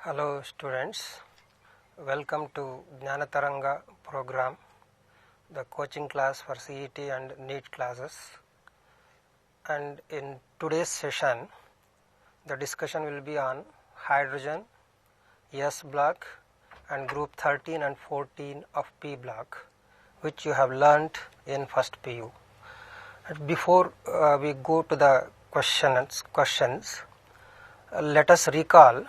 Hello students, welcome to Jnanataranga program, the coaching class for CET and NEET classes. And in today's session, the discussion will be on hydrogen, S block and group 13 and 14 of P block, which you have learnt in first PU. And before we go to the questions, let us recall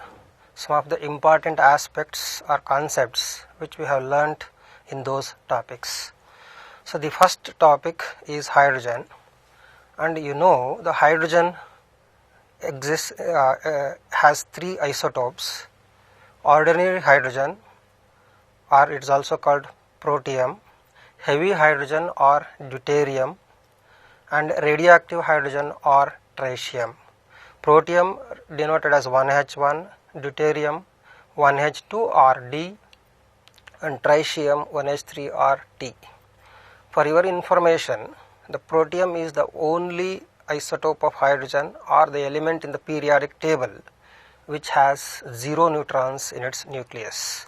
some of the important aspects or concepts which we have learnt in those topics. So the first topic is hydrogen, and you know the hydrogen has three isotopes: ordinary hydrogen, or it is also called protium, heavy hydrogen or deuterium, and radioactive hydrogen or tritium. Protium denoted as 1H1, deuterium 1H2 or D, and tritium 1H3 or T. For your information, the protium is the only isotope of hydrogen or the element in the periodic table which has 0 neutrons in its nucleus,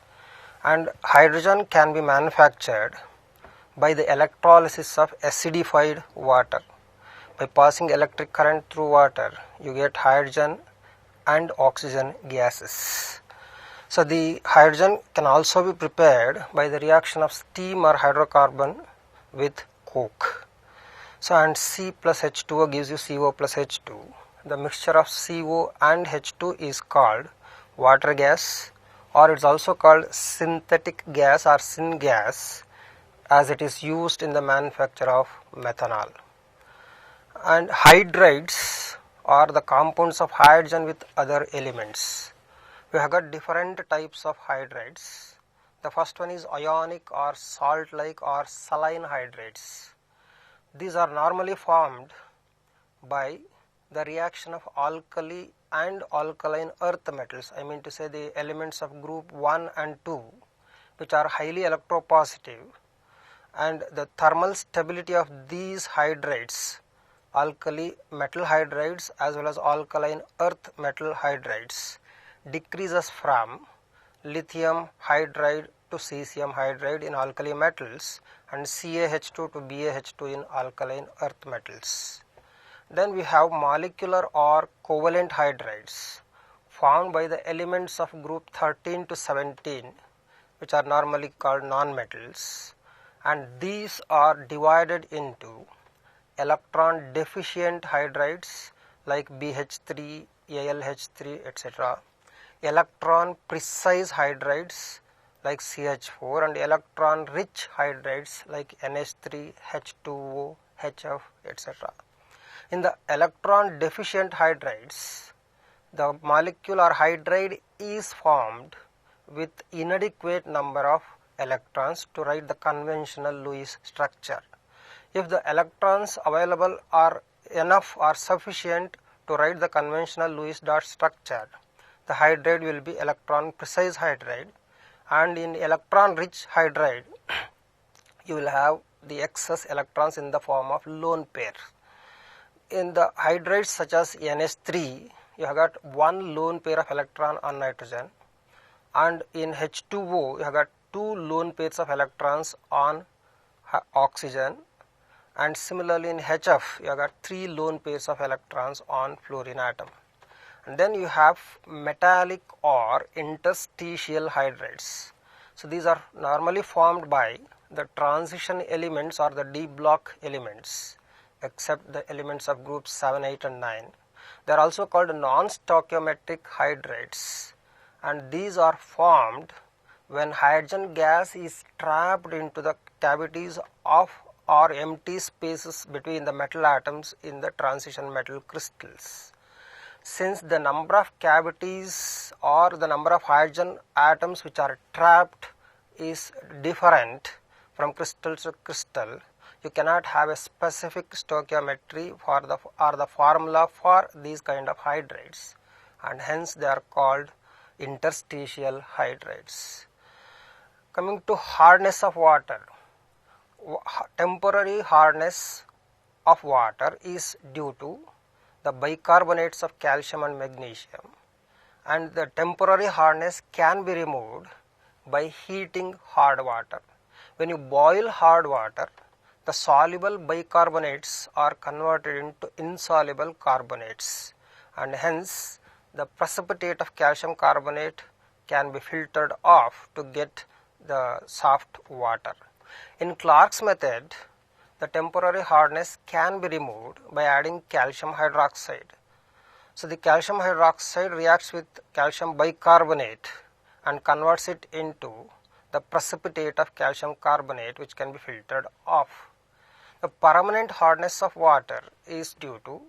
and hydrogen can be manufactured by the electrolysis of acidified water. By passing electric current through water, you get hydrogen and oxygen gases. So the hydrogen can also be prepared by the reaction of steam or hydrocarbon with coke. So and C plus H2O gives you CO plus H2. The mixture of CO and H2 is called water gas, or it is also called synthetic gas or syngas, as it is used in the manufacture of methanol. And hydrides are the compounds of hydrogen with other elements. We have got different types of hydrides. The first one is ionic or salt-like or saline hydrides. These are normally formed by the reaction of alkali and alkaline earth metals. I mean to say the elements of group 1 and 2, which are highly electropositive, and the thermal stability of these hydrides, alkali metal hydrides as well as alkaline earth metal hydrides, decreases from lithium hydride to cesium hydride in alkali metals and CaH2 to BaH2 in alkaline earth metals. Then we have molecular or covalent hydrides formed by the elements of group 13 to 17, which are normally called non-metals, and these are divided into electron deficient hydrides like BH3, ALH3, etc., electron precise hydrides like CH4, and electron rich hydrides like NH3, H2O, HF, etc. In the electron deficient hydrides, the molecule or hydride is formed with inadequate number of electrons to write the conventional Lewis structure. If the electrons available are enough or sufficient to write the conventional Lewis dot structure, the hydride will be electron precise hydride, and in electron rich hydride you will have the excess electrons in the form of lone pair. In the hydrides such as NH3, you have got one lone pair of electron on nitrogen, and in H2O you have got two lone pairs of electrons on oxygen, and similarly in HF you have got three lone pairs of electrons on fluorine atom. And then you have metallic or interstitial hydrides. So these are normally formed by the transition elements or the D block elements, except the elements of groups 7, 8 and 9. They are also called non-stoichiometric hydrides, and these are formed when hydrogen gas is trapped into the cavities of or empty spaces between the metal atoms in the transition metal crystals. Since the number of cavities or the number of hydrogen atoms which are trapped is different from crystal to crystal, you cannot have a specific stoichiometry for the formula for these kind of hydrides, and hence they are called interstitial hydrides. Coming to hardness of water, temporary hardness of water is due to the bicarbonates of calcium and magnesium, and the temporary hardness can be removed by heating hard water. When you boil hard water, the soluble bicarbonates are converted into insoluble carbonates, and hence the precipitate of calcium carbonate can be filtered off to get the soft water. In Clark's method, the temporary hardness can be removed by adding calcium hydroxide. So the calcium hydroxide reacts with calcium bicarbonate and converts it into the precipitate of calcium carbonate, which can be filtered off. The permanent hardness of water is due to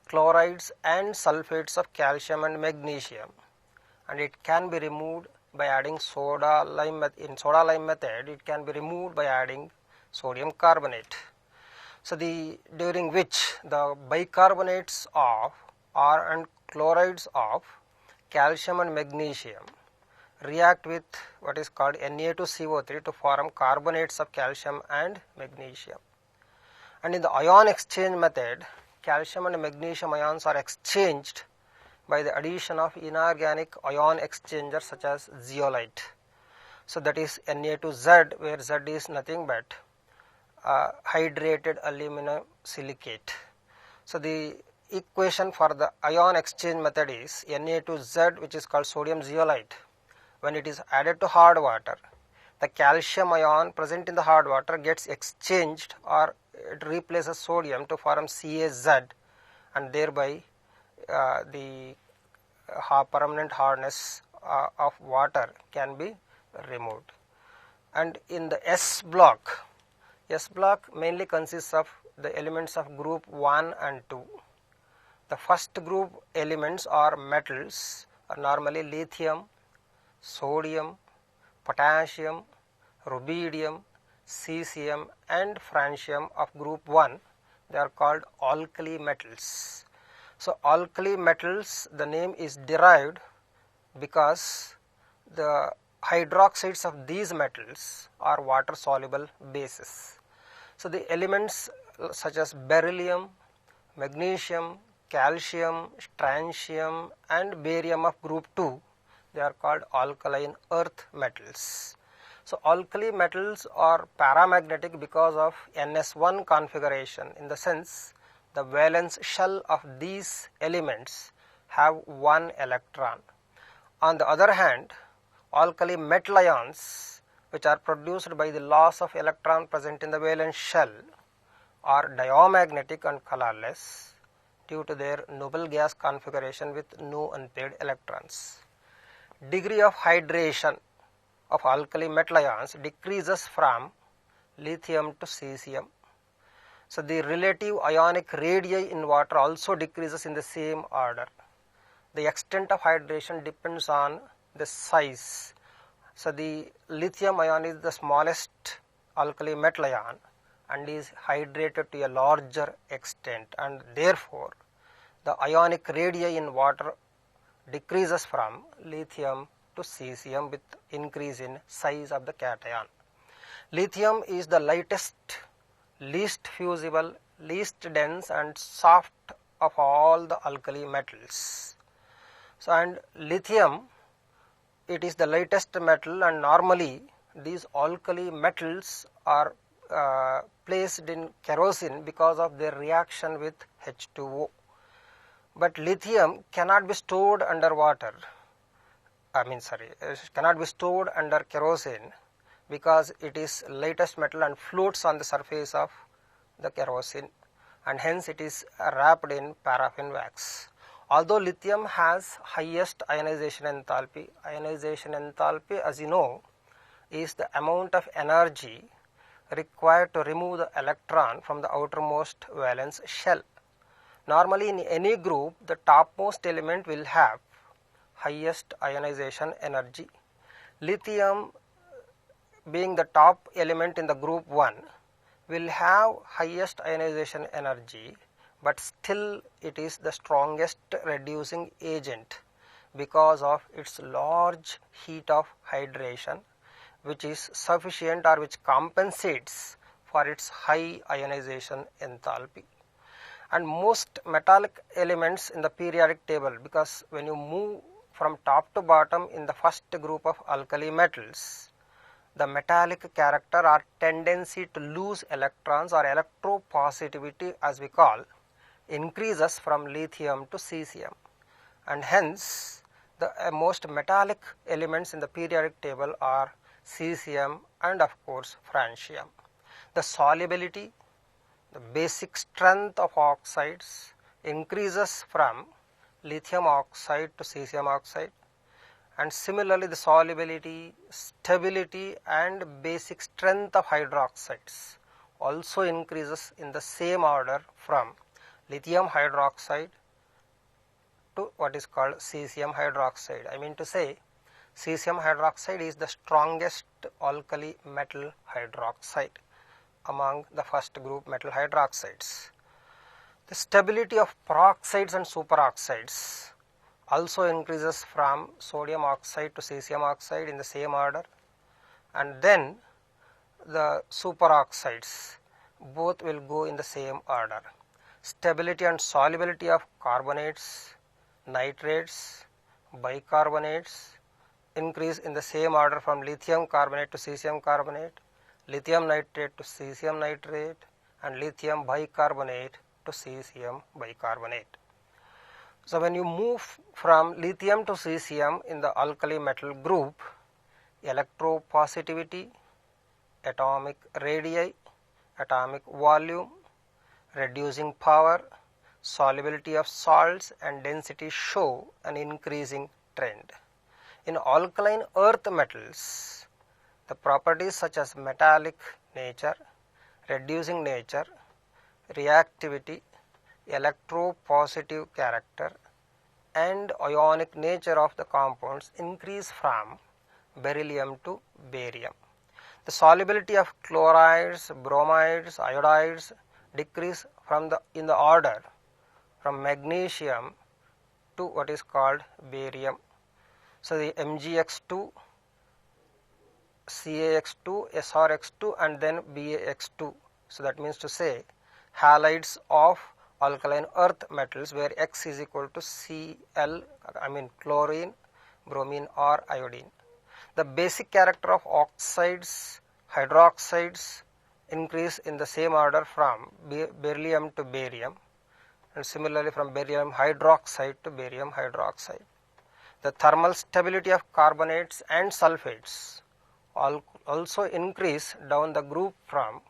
chlorides and sulfates of calcium and magnesium, and it can be removed by adding soda lime. In soda lime method, it can be removed by adding sodium carbonate. So during which the bicarbonates of and chlorides of calcium and magnesium react with what is called Na2CO3 to form carbonates of calcium and magnesium. And in the ion exchange method, calcium and magnesium ions are exchanged by the addition of inorganic ion exchangers such as zeolite. So that is Na2Z, where Z is nothing but hydrated aluminum silicate. So the equation for the ion exchange method is Na2Z, which is called sodium zeolite. When it is added to hard water, the calcium ion present in the hard water gets exchanged, or it replaces sodium to form CaZ, and thereby the permanent hardness of water can be removed. And in the S block mainly consists of the elements of group 1 and 2. The first group elements or metals are normally lithium, sodium, potassium, rubidium, cesium and francium of group 1. They are called alkali metals. So alkali metals, the name is derived because the hydroxides of these metals are water soluble bases. So the elements such as beryllium, magnesium, calcium, strontium and barium of group 2, they are called alkaline earth metals. So alkali metals are paramagnetic because of NS1 configuration, in the sense the valence shell of these elements have one electron. On the other hand, alkali metal ions, which are produced by the loss of electron present in the valence shell, are diamagnetic and colorless due to their noble gas configuration with no unpaired electrons. Degree of hydration of alkali metal ions decreases from lithium to cesium. So the relative ionic radii in water also decreases in the same order. The extent of hydration depends on the size. So the lithium ion is the smallest alkali metal ion and is hydrated to a larger extent, and therefore the ionic radii in water decreases from lithium to cesium with increase in size of the cation. Lithium is the lightest, least fusible, least dense and soft of all the alkali metals. So and lithium, it is the lightest metal, and normally these alkali metals are placed in kerosene because of their reaction with H2O. But lithium cannot be stored under water. Cannot be stored under kerosene because it is lightest metal and floats on the surface of the kerosene, and hence it is wrapped in paraffin wax. Although lithium has highest ionization enthalpy as you know is the amount of energy required to remove the electron from the outermost valence shell. Normally in any group, the topmost element will have highest ionization energy. Lithium, being the top element in the group 1, will have highest ionization energy, but still it is the strongest reducing agent because of its large heat of hydration, which is sufficient or which compensates for its high ionization enthalpy. And most metallic elements in the periodic table, because when you move from top to bottom in the first group of alkali metals, the metallic character or tendency to lose electrons or electropositivity as we call increases from lithium to cesium, and hence the most metallic elements in the periodic table are cesium and of course francium. The solubility, the basic strength of oxides increases from lithium oxide to cesium oxide, and similarly the solubility, stability and basic strength of hydroxides also increases in the same order from lithium hydroxide to what is called cesium hydroxide. I mean to say, cesium hydroxide is the strongest alkali metal hydroxide among the first group metal hydroxides. The stability of peroxides and superoxides also increases from sodium oxide to cesium oxide in the same order, and then the superoxides both will go in the same order. Stability and solubility of carbonates, nitrates, bicarbonates increase in the same order from lithium carbonate to cesium carbonate, lithium nitrate to cesium nitrate, and lithium bicarbonate to cesium bicarbonate. So when you move from lithium to cesium in the alkali metal group, electropositivity, atomic radii, atomic volume, reducing power, solubility of salts and density show an increasing trend. In alkaline earth metals, the properties such as metallic nature, reducing nature, reactivity, electropositive character and ionic nature of the compounds increase from beryllium to barium. The solubility of chlorides, bromides, iodides decrease in the order from magnesium to what is called barium. So the MgX2, CaX2, SrX2 and then BaX2. So that means to say halides of alkaline earth metals where X is equal to Cl, chlorine, bromine or iodine. The basic character of oxides, hydroxides increase in the same order from beryllium to barium, and similarly from barium hydroxide to barium hydroxide. The thermal stability of carbonates and sulfates also increase down the group from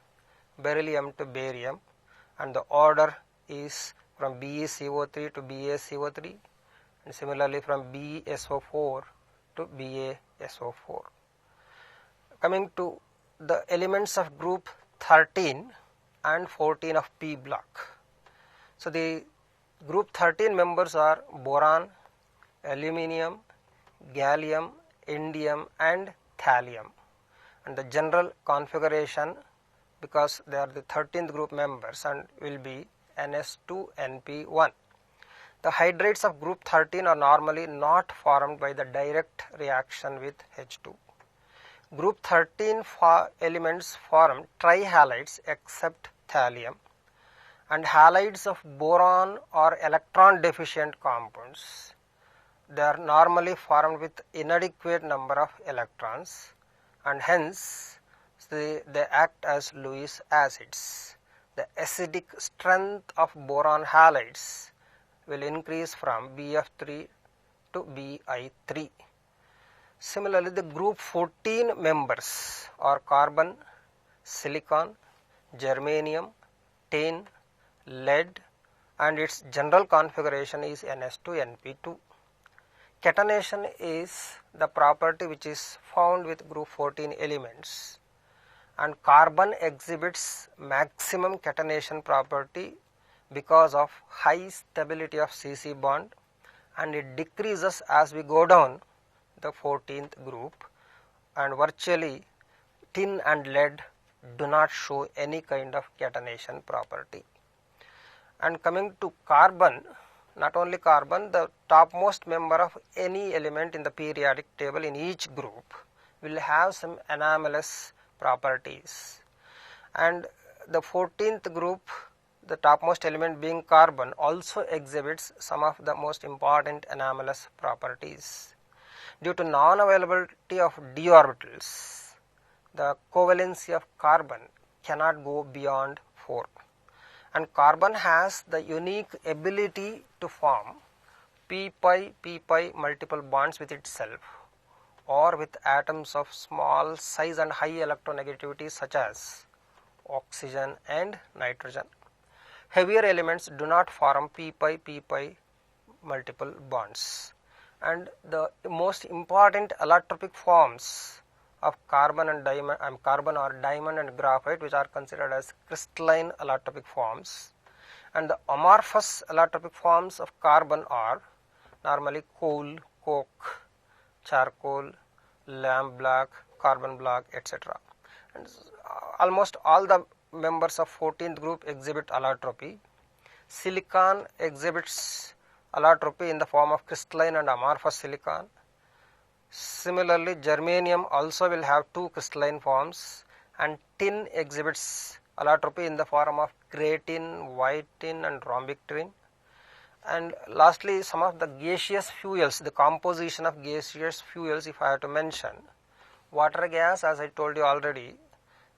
beryllium to barium, and the order is from BeCO3 to BaCO3 and similarly from BeSO4 to BaSO4. Coming to the elements of group 13 and 14 of P block. So the group 13 members are boron, aluminium, gallium, indium and thallium, and the general configuration, because they are the 13th group members, and will be NS2NP1. The hydrates of group 13 are normally not formed by the direct reaction with H2. Group 13 elements form trihalides except thallium, and halides of boron are electron deficient compounds. They are normally formed with inadequate number of electrons, and hence they act as Lewis acids. The acidic strength of boron halides will increase from BF3 to BI3. Similarly, the group 14 members are carbon, silicon, germanium, tin, lead, and its general configuration is NS2NP2. Catenation is the property which is found with group 14 elements, and carbon exhibits maximum catenation property because of high stability of CC bond, and it decreases as we go down the 14th group, and virtually tin and lead do not show any kind of catenation property. And coming to carbon, not only carbon, the topmost member of any element in the periodic table in each group will have some anomalous properties, and the 14th group the topmost element being carbon, also exhibits some of the most important anomalous properties. Due to non-availability of d orbitals, the covalency of carbon cannot go beyond 4, and carbon has the unique ability to form p-pi multiple bonds with itself or with atoms of small size and high electronegativity such as oxygen and nitrogen. Heavier elements do not form p-pi multiple bonds, and the most important allotropic forms of carbon and carbon or diamond and graphite, which are considered as crystalline allotropic forms, and the amorphous allotropic forms of carbon are normally coal, coke, charcoal, lamp black, carbon black, etc. And almost all the members of 14th group exhibit allotropy. Silicon exhibits allotropy in the form of crystalline and amorphous silicon. Similarly, germanium also will have two crystalline forms, and tin exhibits allotropy in the form of grey tin, white tin and rhombic tin. And lastly, some of the gaseous fuels, the composition of gaseous fuels, if I have to mention, water gas, as I told you already,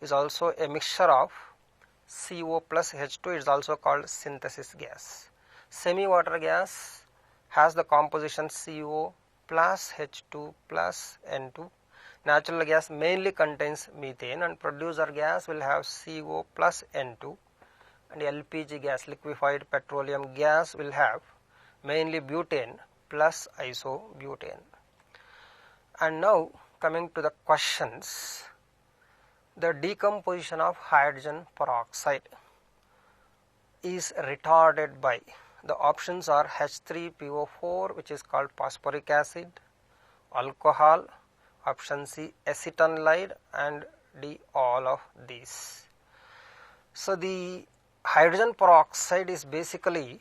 is also a mixture of CO plus H2, it is also called synthesis gas. Semi-water gas has the composition CO plus H2 plus N2. Natural gas mainly contains methane, and producer gas will have CO plus N2. And LPG gas, liquefied petroleum gas, will have mainly butane plus isobutane. And now coming to the questions, the decomposition of hydrogen peroxide is retarded by, the options are H3PO4, which is called phosphoric acid, alcohol, option C acetonide, and D all of these. So the hydrogen peroxide is basically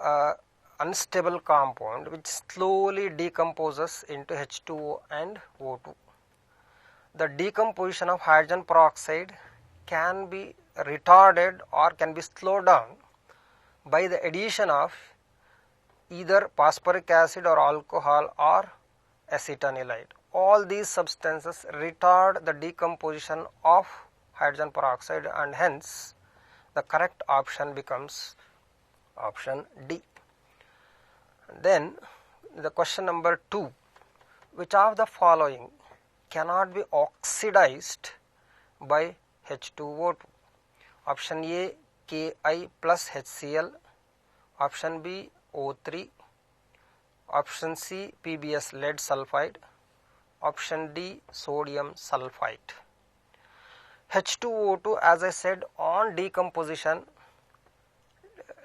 an unstable compound which slowly decomposes into H2O and O2. The decomposition of hydrogen peroxide can be retarded or can be slowed down by the addition of either phosphoric acid or alcohol or acetonide. All these substances retard the decomposition of hydrogen peroxide, and hence the correct option becomes option D. Then the question number 2, which of the following cannot be oxidized by H2O2? Option A Ki plus HCl, option B O3, option C PBS lead sulfide, option D sodium sulfite. H2O2, as I said, on decomposition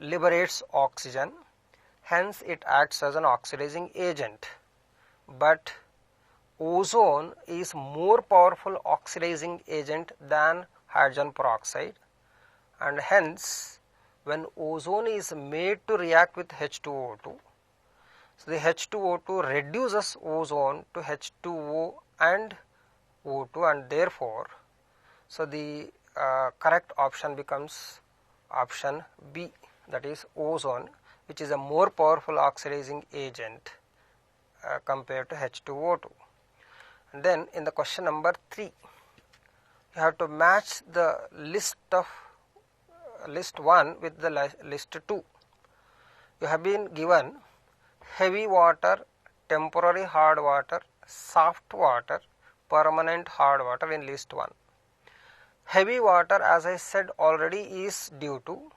liberates oxygen, hence it acts as an oxidizing agent. But ozone is more powerful oxidizing agent than hydrogen peroxide, and hence when ozone is made to react with H2O2, so the H2O2 reduces ozone to H2O and O2, and therefore so the correct option becomes option B, that is ozone, which is a more powerful oxidizing agent compared to H2O2. And then in the question number 3, you have to match the list 1 with the list 2. You have been given heavy water, temporary hard water, soft water, permanent hard water in list 1. Heavy water, as I said already, is due to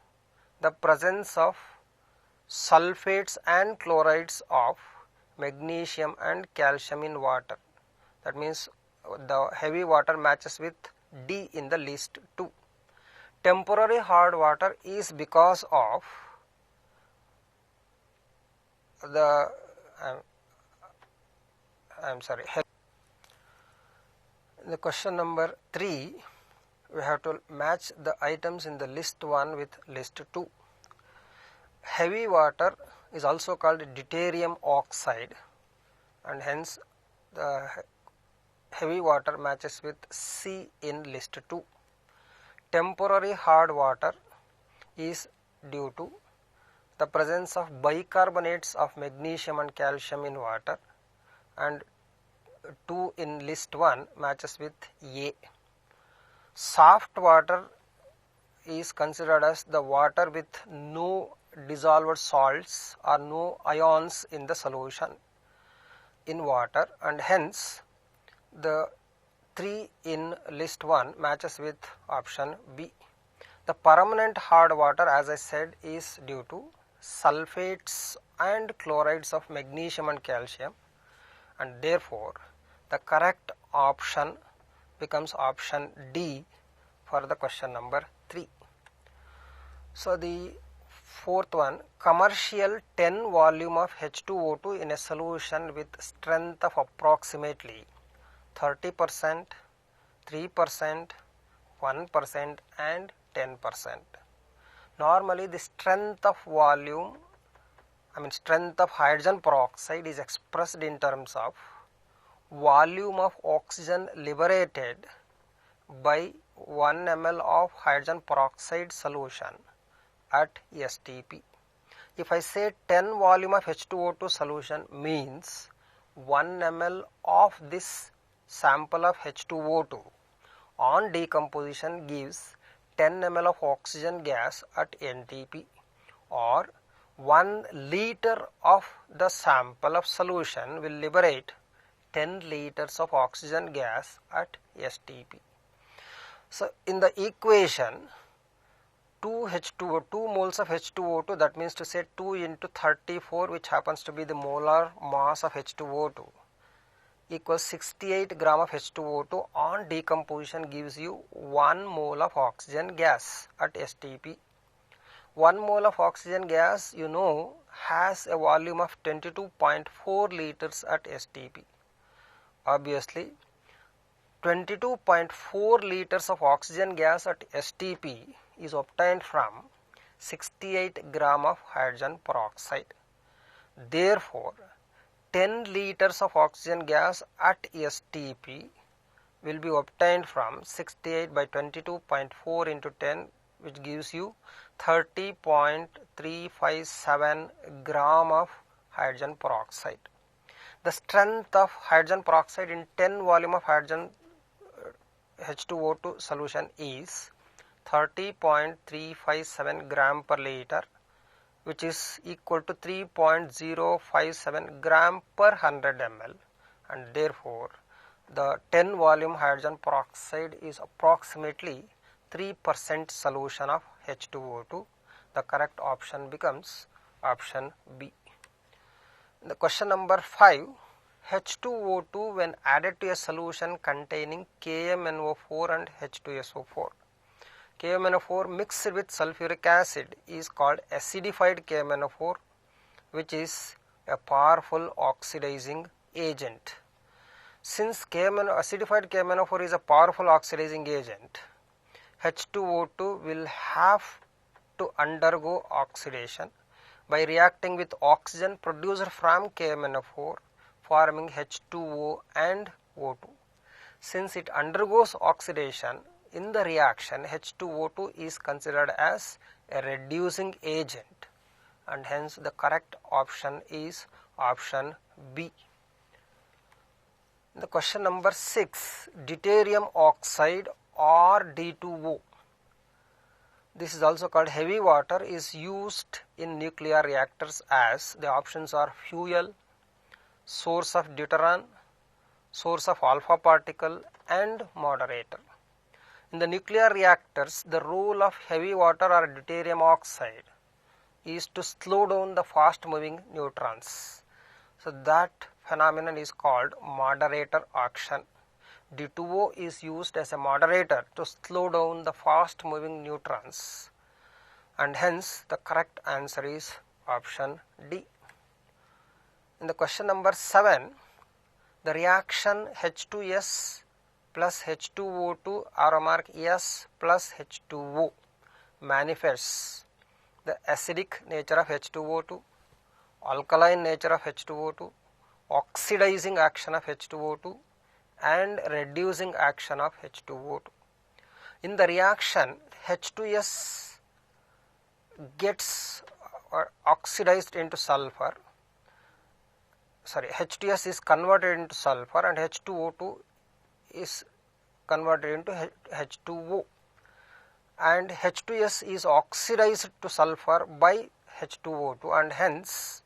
the presence of sulfates and chlorides of magnesium and calcium in water. That means the heavy water matches with D in the list 2. Temporary hard water is because of the the question number 3, we have to match the items in the list 1 with list 2. Heavy water is also called deuterium oxide, and hence the heavy water matches with C in list 2. Temporary hard water is due to the presence of bicarbonates of magnesium and calcium in water, and 2 in list 1 matches with A. Soft water is considered as the water with no dissolved salts or no ions in the solution in water, and hence the 3 in list 1 matches with option B. The permanent hard water, as I said, is due to sulfates and chlorides of magnesium and calcium, and therefore the correct option becomes option D for the question number 3. So the fourth one, commercial 10 volume of H2O2 in a solution with strength of approximately 30%, 3%, 1% and 10%. Normally the strength of strength of hydrogen peroxide is expressed in terms of volume of oxygen liberated by 1 ml of hydrogen peroxide solution at STP. If I say 10 volume of H2O2 solution means 1 ml of this sample of H2O2 on decomposition gives 10 ml of oxygen gas at NTP, or 1 liter of the sample of solution will liberate 10 liters of oxygen gas at STP. So in the equation 2 moles of H2O2, that means to say 2 into 34, which happens to be the molar mass of H2O2, equals 68 gram of H2O2 on decomposition gives you 1 mole of oxygen gas at STP. 1 mole of oxygen gas, you know, has a volume of 22.4 liters at STP. Obviously 22.4 liters of oxygen gas at STP is obtained from 68 gram of hydrogen peroxide. Therefore 10 liters of oxygen gas at STP will be obtained from 68 by 22.4 into 10, which gives you 30.357 gram of hydrogen peroxide. The strength of hydrogen peroxide in 10 volume of hydrogen H2O2 solution is 30.357 gram per liter, which is equal to 3.057 gram per 100 ml, and therefore the 10 volume hydrogen peroxide is approximately 3% solution of H2O2. The correct option becomes option B. The question number 5, H2O2 when added to a solution containing KMNO4 and H2SO4. KMNO4 mixed with sulfuric acid is called acidified KMNO4, which is a powerful oxidizing agent. Since acidified KMNO4 is a powerful oxidizing agent, H2O2 will have to undergo oxidation by reacting with oxygen produced from KMNO4, forming H2O and O2. Since it undergoes oxidation, in the reaction H2O2 is considered as a reducing agent, and hence the correct option is option B. The question number 6, deuterium oxide or D2O. This is also called heavy water, is used in nuclear reactors as the options are fuel, source of deuteron, source of alpha particle and moderator. In the nuclear reactors, the role of heavy water or deuterium oxide is to slow down the fast moving neutrons. So that phenomenon is called moderator action. D2O is used as a moderator to slow down the fast moving neutrons, and hence the correct answer is option D. In the question number 7, the reaction H2S plus H2O2 arrow mark S plus H2O manifests the acidic nature of H2O2, alkaline nature of H2O2, oxidizing action of H2O2 and reducing action of H2O2. In the reaction H2S gets oxidized into sulfur, H2S is converted into sulfur and H2O2 is converted into H2O, and H2S is oxidized to sulfur by H2O2, and hence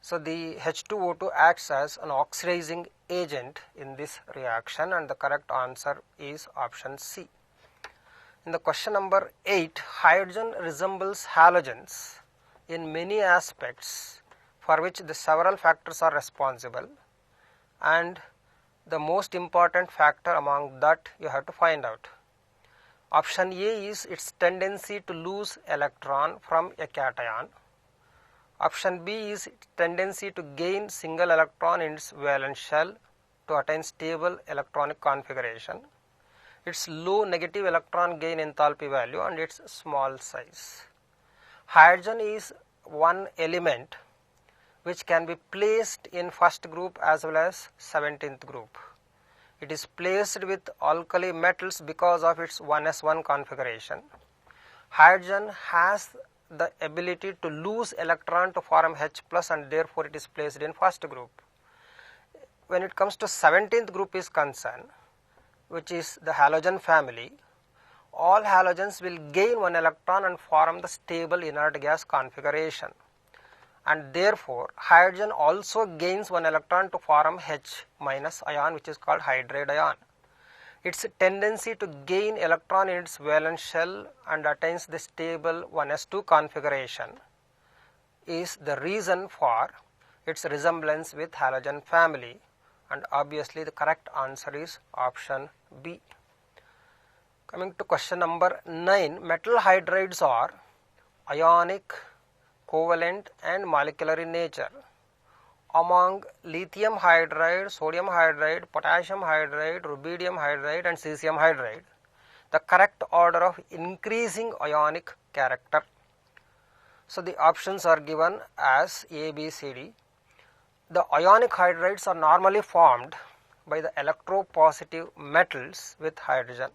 so the H2O2 acts as an oxidizing agent in this reaction, and the correct answer is option C. In the question number 8, hydrogen resembles halogens in many aspects for which the several factors are responsible, and the most important factor among that you have to find out. Option A is its tendency to lose electron from a cation. Option B is its tendency to gain single electron in its valence shell to attain stable electronic configuration, its low negative electron gain enthalpy value, and its small size. Hydrogen is one element which can be placed in first group as well as 17th group. It is placed with alkali metals because of its 1s1 configuration. Hydrogen has the ability to lose electron to form H plus, and therefore it is placed in first group. When it comes to 17th group is concerned, which is the halogen family, all halogens will gain one electron and form the stable inert gas configuration, and therefore hydrogen also gains one electron to form H minus ion, which is called hydride ion. Its tendency to gain electron in its valence shell and attains the stable 1s2 configuration is the reason for its resemblance with halogen family, and obviously the correct answer is option B. Coming to question number 9, metal hydrides are ionic, covalent and molecular in nature. Among lithium hydride, sodium hydride, potassium hydride, rubidium hydride and cesium hydride, the correct order of increasing ionic character. So the options are given as A, B, C, D. The ionic hydrides are normally formed by the electropositive metals with hydrogen,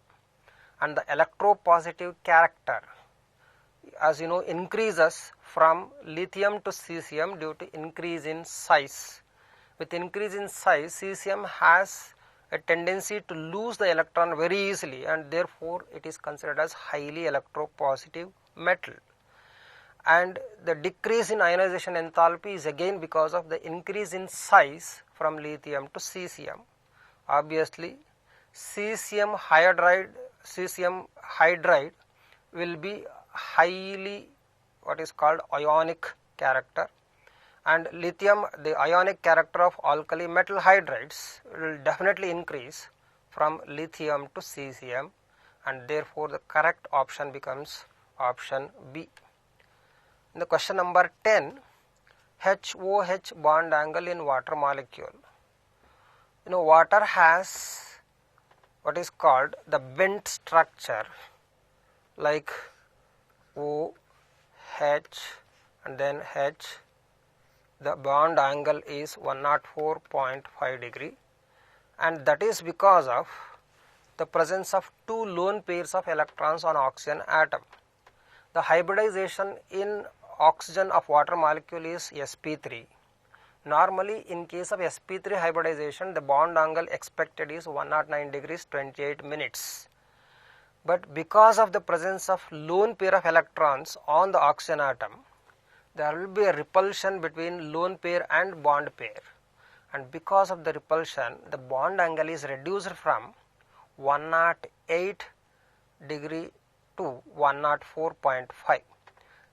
and the electropositive character, as you know, increases from lithium to cesium due to increase in size. With increase in size, cesium has a tendency to lose the electron very easily, and therefore it is considered as highly electropositive metal. And the decrease in ionization enthalpy is again because of the increase in size from lithium to cesium. Obviously, cesium hydride will be highly what is called ionic character, and lithium, the ionic character of alkali metal hydrides will definitely increase from lithium to cesium, and therefore the correct option becomes option B. In the question number 10, HOH bond angle in water molecule. You know, water has what is called the bent structure like O, H and then H. The bond angle is 104.5 degree, and that is because of the presence of two lone pairs of electrons on oxygen atom. The hybridization in oxygen of water molecule is sp3. Normally in case of sp3 hybridization, the bond angle expected is 109 degrees 28 minutes. But because of the presence of lone pair of electrons on the oxygen atom, there will be a repulsion between lone pair and bond pair, and because of the repulsion, the bond angle is reduced from 108 degree to 104.5,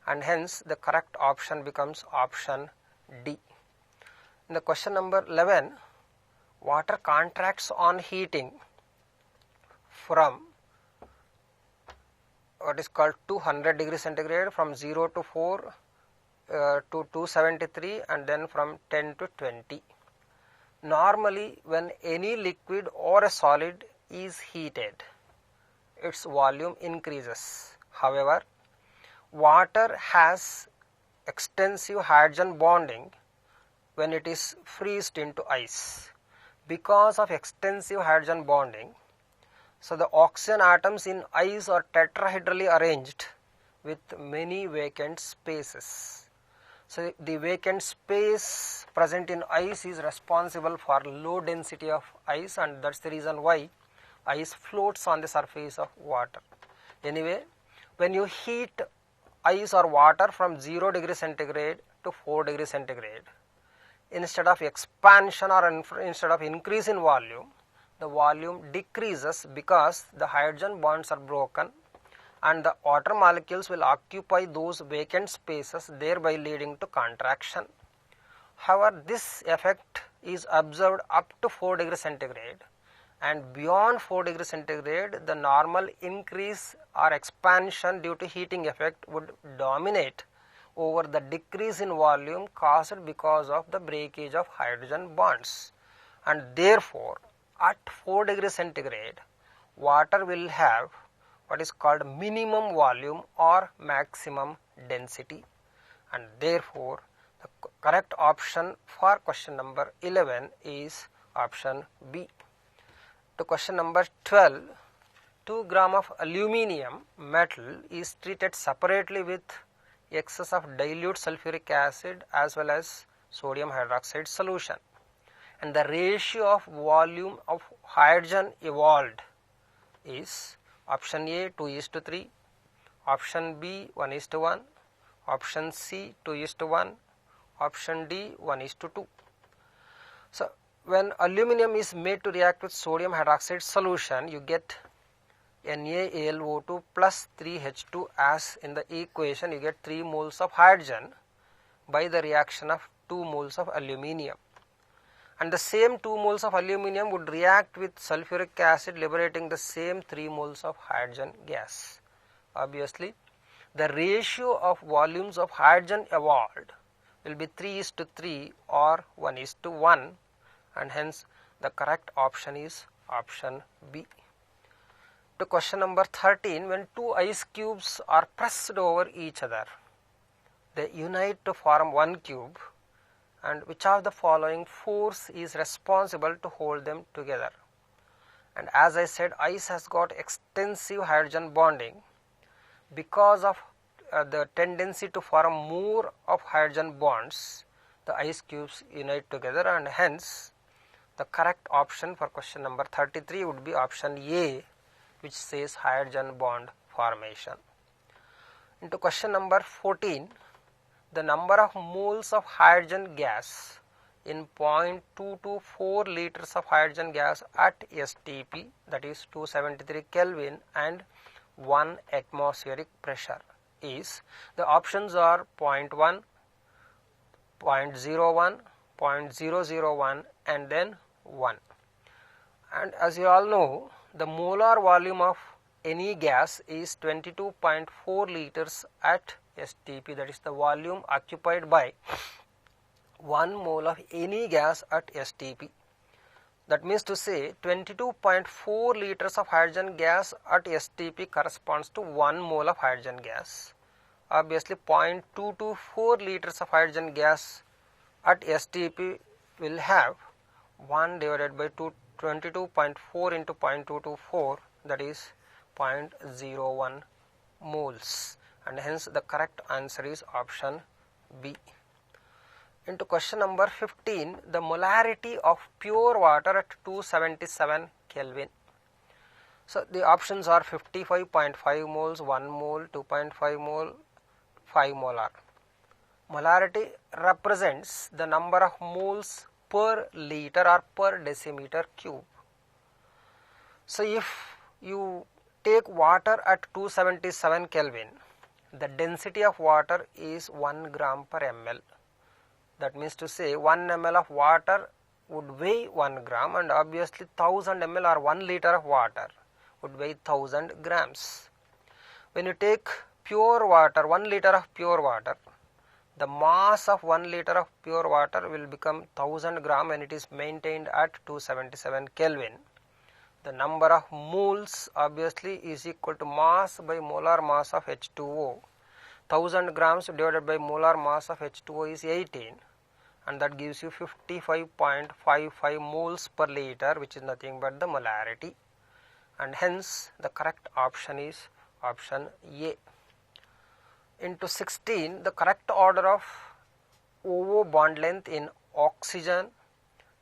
and hence the correct option becomes option D. In the question number 11, water contracts on heating from what is called 200 degrees centigrade, from 0 to 4 to 273, and then from 10 to 20. Normally when any liquid or a solid is heated, its volume increases. However, water has extensive hydrogen bonding when it is freezed into ice. Because of extensive hydrogen bonding, so the oxygen atoms in ice are tetrahedrally arranged with many vacant spaces. So the vacant space present in ice is responsible for low density of ice, and that's the reason why ice floats on the surface of water. Anyway, when you heat ice or water from 0 degree centigrade to 4 degree centigrade, instead of expansion or instead of increase in volume, the volume decreases because the hydrogen bonds are broken and the water molecules will occupy those vacant spaces, thereby leading to contraction. However, this effect is observed up to 4 degree centigrade, and beyond 4 degree centigrade the normal increase or expansion due to heating effect would dominate over the decrease in volume caused because of the breakage of hydrogen bonds, and therefore at 4 degree centigrade water will have what is called minimum volume or maximum density, and therefore the correct option for question number 11 is option B. To question number 12, 2 gram of aluminium metal is treated separately with excess of dilute sulfuric acid as well as sodium hydroxide solution, and the ratio of volume of hydrogen evolved is option A 2:3, option B 1:1, option C 2:1, option D 1:2. So when aluminum is made to react with sodium hydroxide solution, you get NaAlO2 plus 3H2, as in the equation you get 3 moles of hydrogen by the reaction of 2 moles of aluminium, and the same 2 moles of aluminium would react with sulfuric acid, liberating the same 3 moles of hydrogen gas. Obviously, the ratio of volumes of hydrogen evolved will be 3:3 or 1:1, and hence the correct option is option B. To question number 13, when 2 ice cubes are pressed over each other, they unite to form 1 cube, and which of the following force is responsible to hold them together? And as I said, ice has got extensive hydrogen bonding. Because of the tendency to form more of hydrogen bonds, the ice cubes unite together, and hence the correct option for question number 33 would be option A, which says hydrogen bond formation. Into question number 14, the number of moles of hydrogen gas in 0.224 liters of hydrogen gas at STP, that is 273 Kelvin and 1 atmospheric pressure is, the options are 0.1, 0.01, 0.001 and then 1. And as you all know, the molar volume of any gas is 22.4 liters at STP, that is the volume occupied by 1 mole of any gas at STP. That means to say 22.4 liters of hydrogen gas at STP corresponds to 1 mole of hydrogen gas. Obviously 0.224 liters of hydrogen gas at STP will have 1 divided by 22.4 into 0.224, that is 0.01 moles, and hence the correct answer is option B. Into question number 15, the molarity of pure water at 277 Kelvin. So the options are 55.5 moles, 1 mole, 2.5 mole, 5 molar. Molarity represents the number of moles per liter or per decimeter cube. So if you take water at 277 Kelvin, the density of water is 1 gram per ml. That means to say 1 ml of water would weigh 1 gram, and obviously 1000 ml or 1 liter of water would weigh 1000 grams. When you take pure water, 1 liter of pure water, the mass of 1 liter of pure water will become 1000 gram when it is maintained at 277 Kelvin. The number of moles obviously is equal to mass by molar mass of H2O. 1000 grams divided by molar mass of H2O is 18, and that gives you 55.55 moles per liter, which is nothing but the molarity, and hence the correct option is option A. into 16, the correct order of OO bond length in oxygen,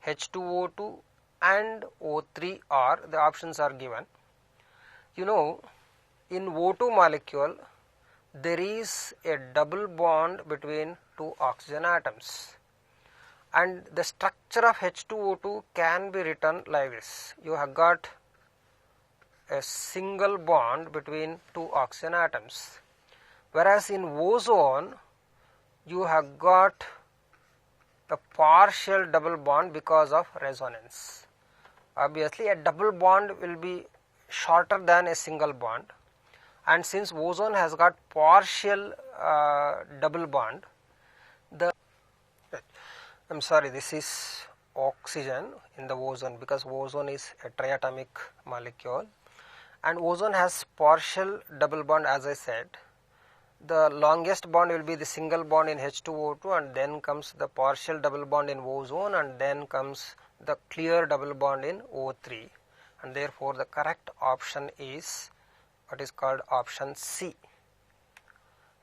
H2O2 and O3 are, the options are given. You know, in O2 molecule there is a double bond between two oxygen atoms, and the structure of H2O2 can be written like this. You have got a single bond between two oxygen atoms, whereas in ozone you have got the partial double bond because of resonance. Obviously a double bond will be shorter than a single bond, and since ozone has got partial double bond, this is oxygen in the ozone, because ozone is a triatomic molecule and ozone has partial double bond. As I said, the longest bond will be the single bond in H2O2, and then comes the partial double bond in ozone, and then comes the clear double bond in O3, and therefore the correct option is what is called option C.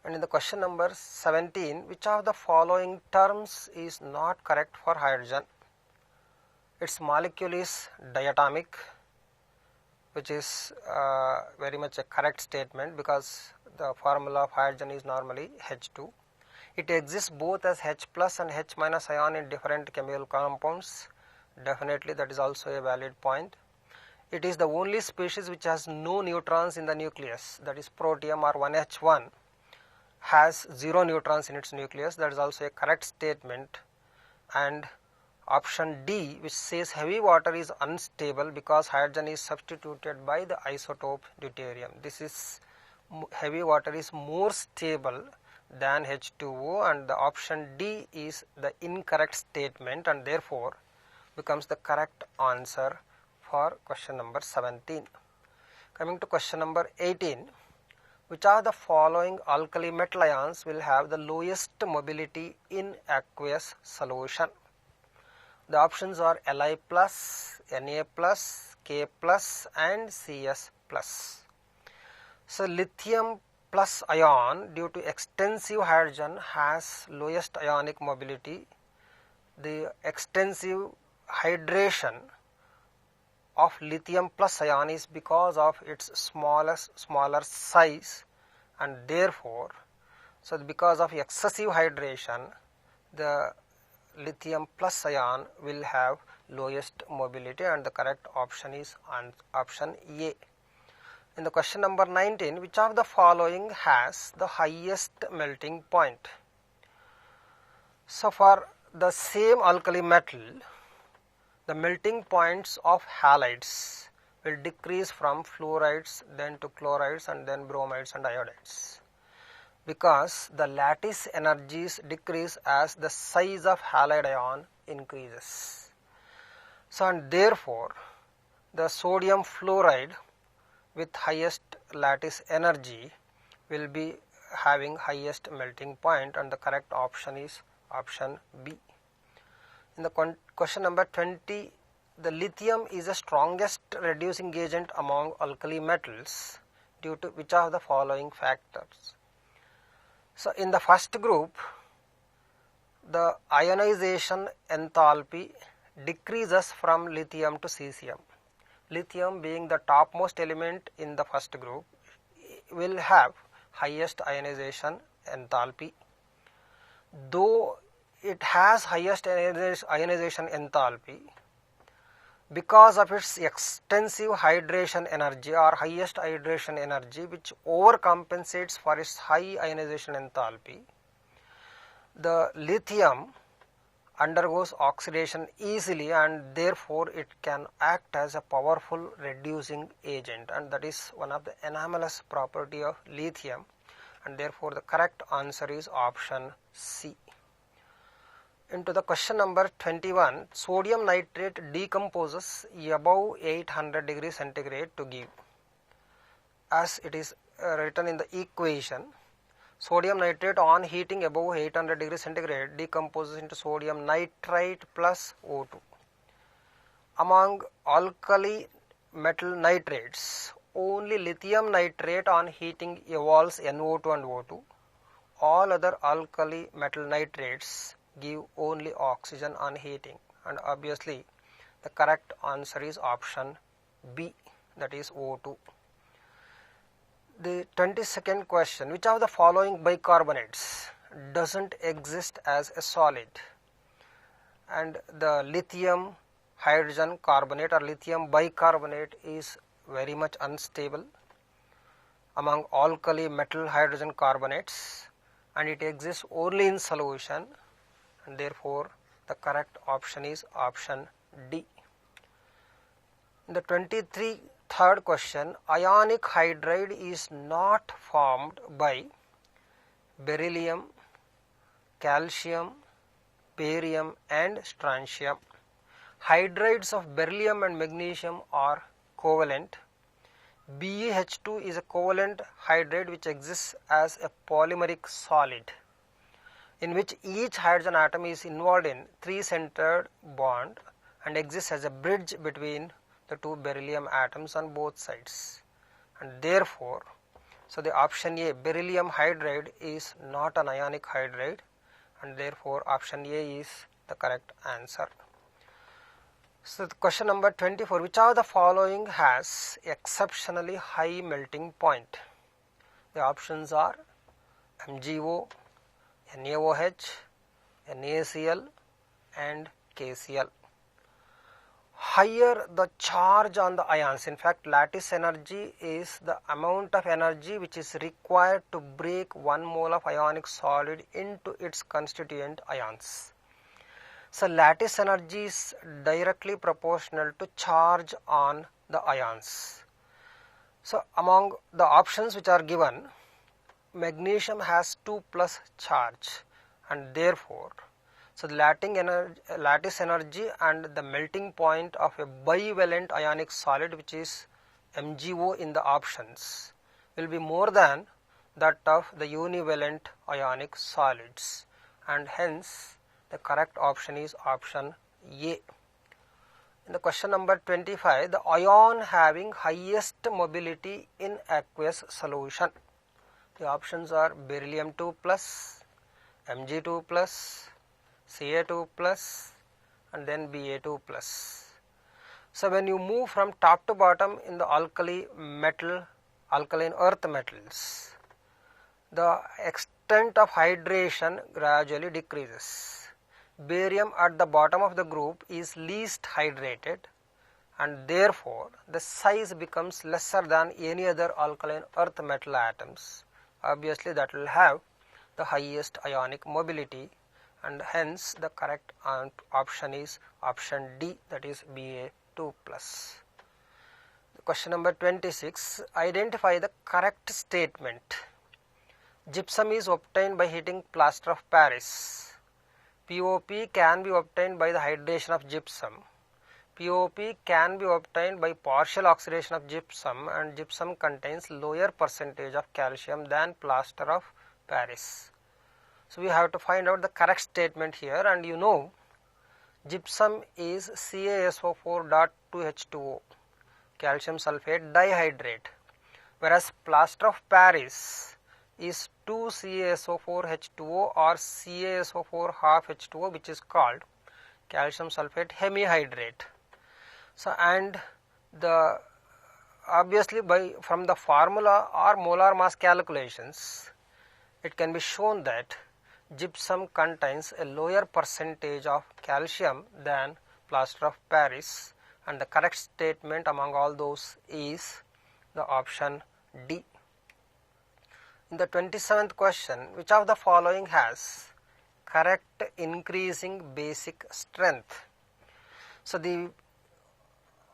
And in the question number 17, which of the following terms is not correct for hydrogen? Its molecule is diatomic, which is very much a correct statement, because the formula of hydrogen is normally H2. It exists both as H plus and H minus ion in different chemical compounds. Definitely that is also a valid point. It is the only species which has no neutrons in the nucleus, that is protium or 1H1 has 0 neutrons in its nucleus. That is also a correct statement. And option D, which says heavy water is unstable because hydrogen is substituted by the isotope deuterium. This is, heavy water is more stable than H2O, and the option D is the incorrect statement, and therefore becomes the correct answer for question number 17. Coming to question number 18, which are the following alkali metal ions will have the lowest mobility in aqueous solution? The options are Li plus, Na plus, K plus and Cs plus. So lithium plus ion, due to extensive hydrogen, has lowest ionic mobility. The extensive hydration of lithium plus ion is because of its smaller size, and therefore, so because of excessive hydration, the lithium plus ion will have lowest mobility, and the correct option is option A. In the question number 19, which of the following has the highest melting point? So for the same alkali metal, the melting points of halides will decrease from fluorides, then to chlorides, and then bromides and iodides, because the lattice energies decrease as the size of halide ion increases. So and therefore the sodium fluoride with highest lattice energy will be having highest melting point, and the correct option is option B. In the question number 20, the lithium is the strongest reducing agent among alkali metals due to which of the following factors? So in the first group, the ionization enthalpy decreases from lithium to cesium. Lithium, being the topmost element in the first group, will have highest ionization enthalpy. Though it has highest ionization enthalpy, because of its extensive hydration energy or highest hydration energy, which overcompensates for its high ionization enthalpy, the lithium undergoes oxidation easily, and therefore it can act as a powerful reducing agent, and that is one of the anomalous property of lithium, and therefore the correct answer is option C. Into the question number 21, sodium nitrate decomposes above 800 degrees centigrade to give, as it is written in the equation. Sodium nitrate on heating above 800 degrees centigrade decomposes into sodium nitrite plus O2. Among alkali metal nitrates, only lithium nitrate on heating evolves NO2 and O2, all other alkali metal nitrates give only oxygen on heating, and obviously the correct answer is option B, that is O2. The 22nd question, which of the following bicarbonates doesn't exist as a solid? And the lithium hydrogen carbonate or lithium bicarbonate is very much unstable among alkali metal hydrogen carbonates, and it exists only in solution, and therefore the correct option is option D. In the 23rd question, ionic hydride is not formed by beryllium, calcium, barium and strontium. Hydrides of beryllium and magnesium are covalent. BeH2 is a covalent hydride which exists as a polymeric solid, in which each hydrogen atom is involved in three-centered bond and exists as a bridge between the two beryllium atoms on both sides, and therefore, so the option A, beryllium hydride, is not an ionic hydride, and therefore option A is the correct answer. So the question number 24, which of the following has exceptionally high melting point? The options are MgO, NaOH, NaCl and KCl. Higher the charge on the ions, in fact lattice energy is the amount of energy which is required to break 1 mole of ionic solid into its constituent ions. So lattice energy is directly proportional to charge on the ions. So among the options which are given, magnesium has 2+ charge, and therefore, so the lattice energy and the melting point of a bivalent ionic solid, which is MgO in the options, will be more than that of the univalent ionic solids, and hence the correct option is option A. In the question number 25, the ion having highest mobility in aqueous solution. The options are beryllium 2+, Mg2+, Ca2+, and then Ba2+. So when you move from top to bottom in the alkaline earth metals, the extent of hydration gradually decreases. Barium at the bottom of the group is least hydrated, and therefore the size becomes lesser than any other alkaline earth metal atoms. Obviously that will have the highest ionic mobility, and hence the correct option is option D, that is Ba2+. Question number 26, identify the correct statement. Gypsum is obtained by heating plaster of Paris. POP can be obtained by the hydration of gypsum. POP can be obtained by partial oxidation of gypsum, and gypsum contains lower percentage of calcium than plaster of Paris. So we have to find out the correct statement here, and you know gypsum is CaSO4.2H2O, calcium sulfate dihydrate, whereas plaster of Paris is 2CaSO4H2O or CaSO4 half H2O, which is called calcium sulfate hemihydrate. So and the obviously from the formula or molar mass calculations, it can be shown that gypsum contains a lower percentage of calcium than plaster of Paris, and the correct statement among all those is the option D. In the 27th question, which of the following has correct increasing basic strength? So the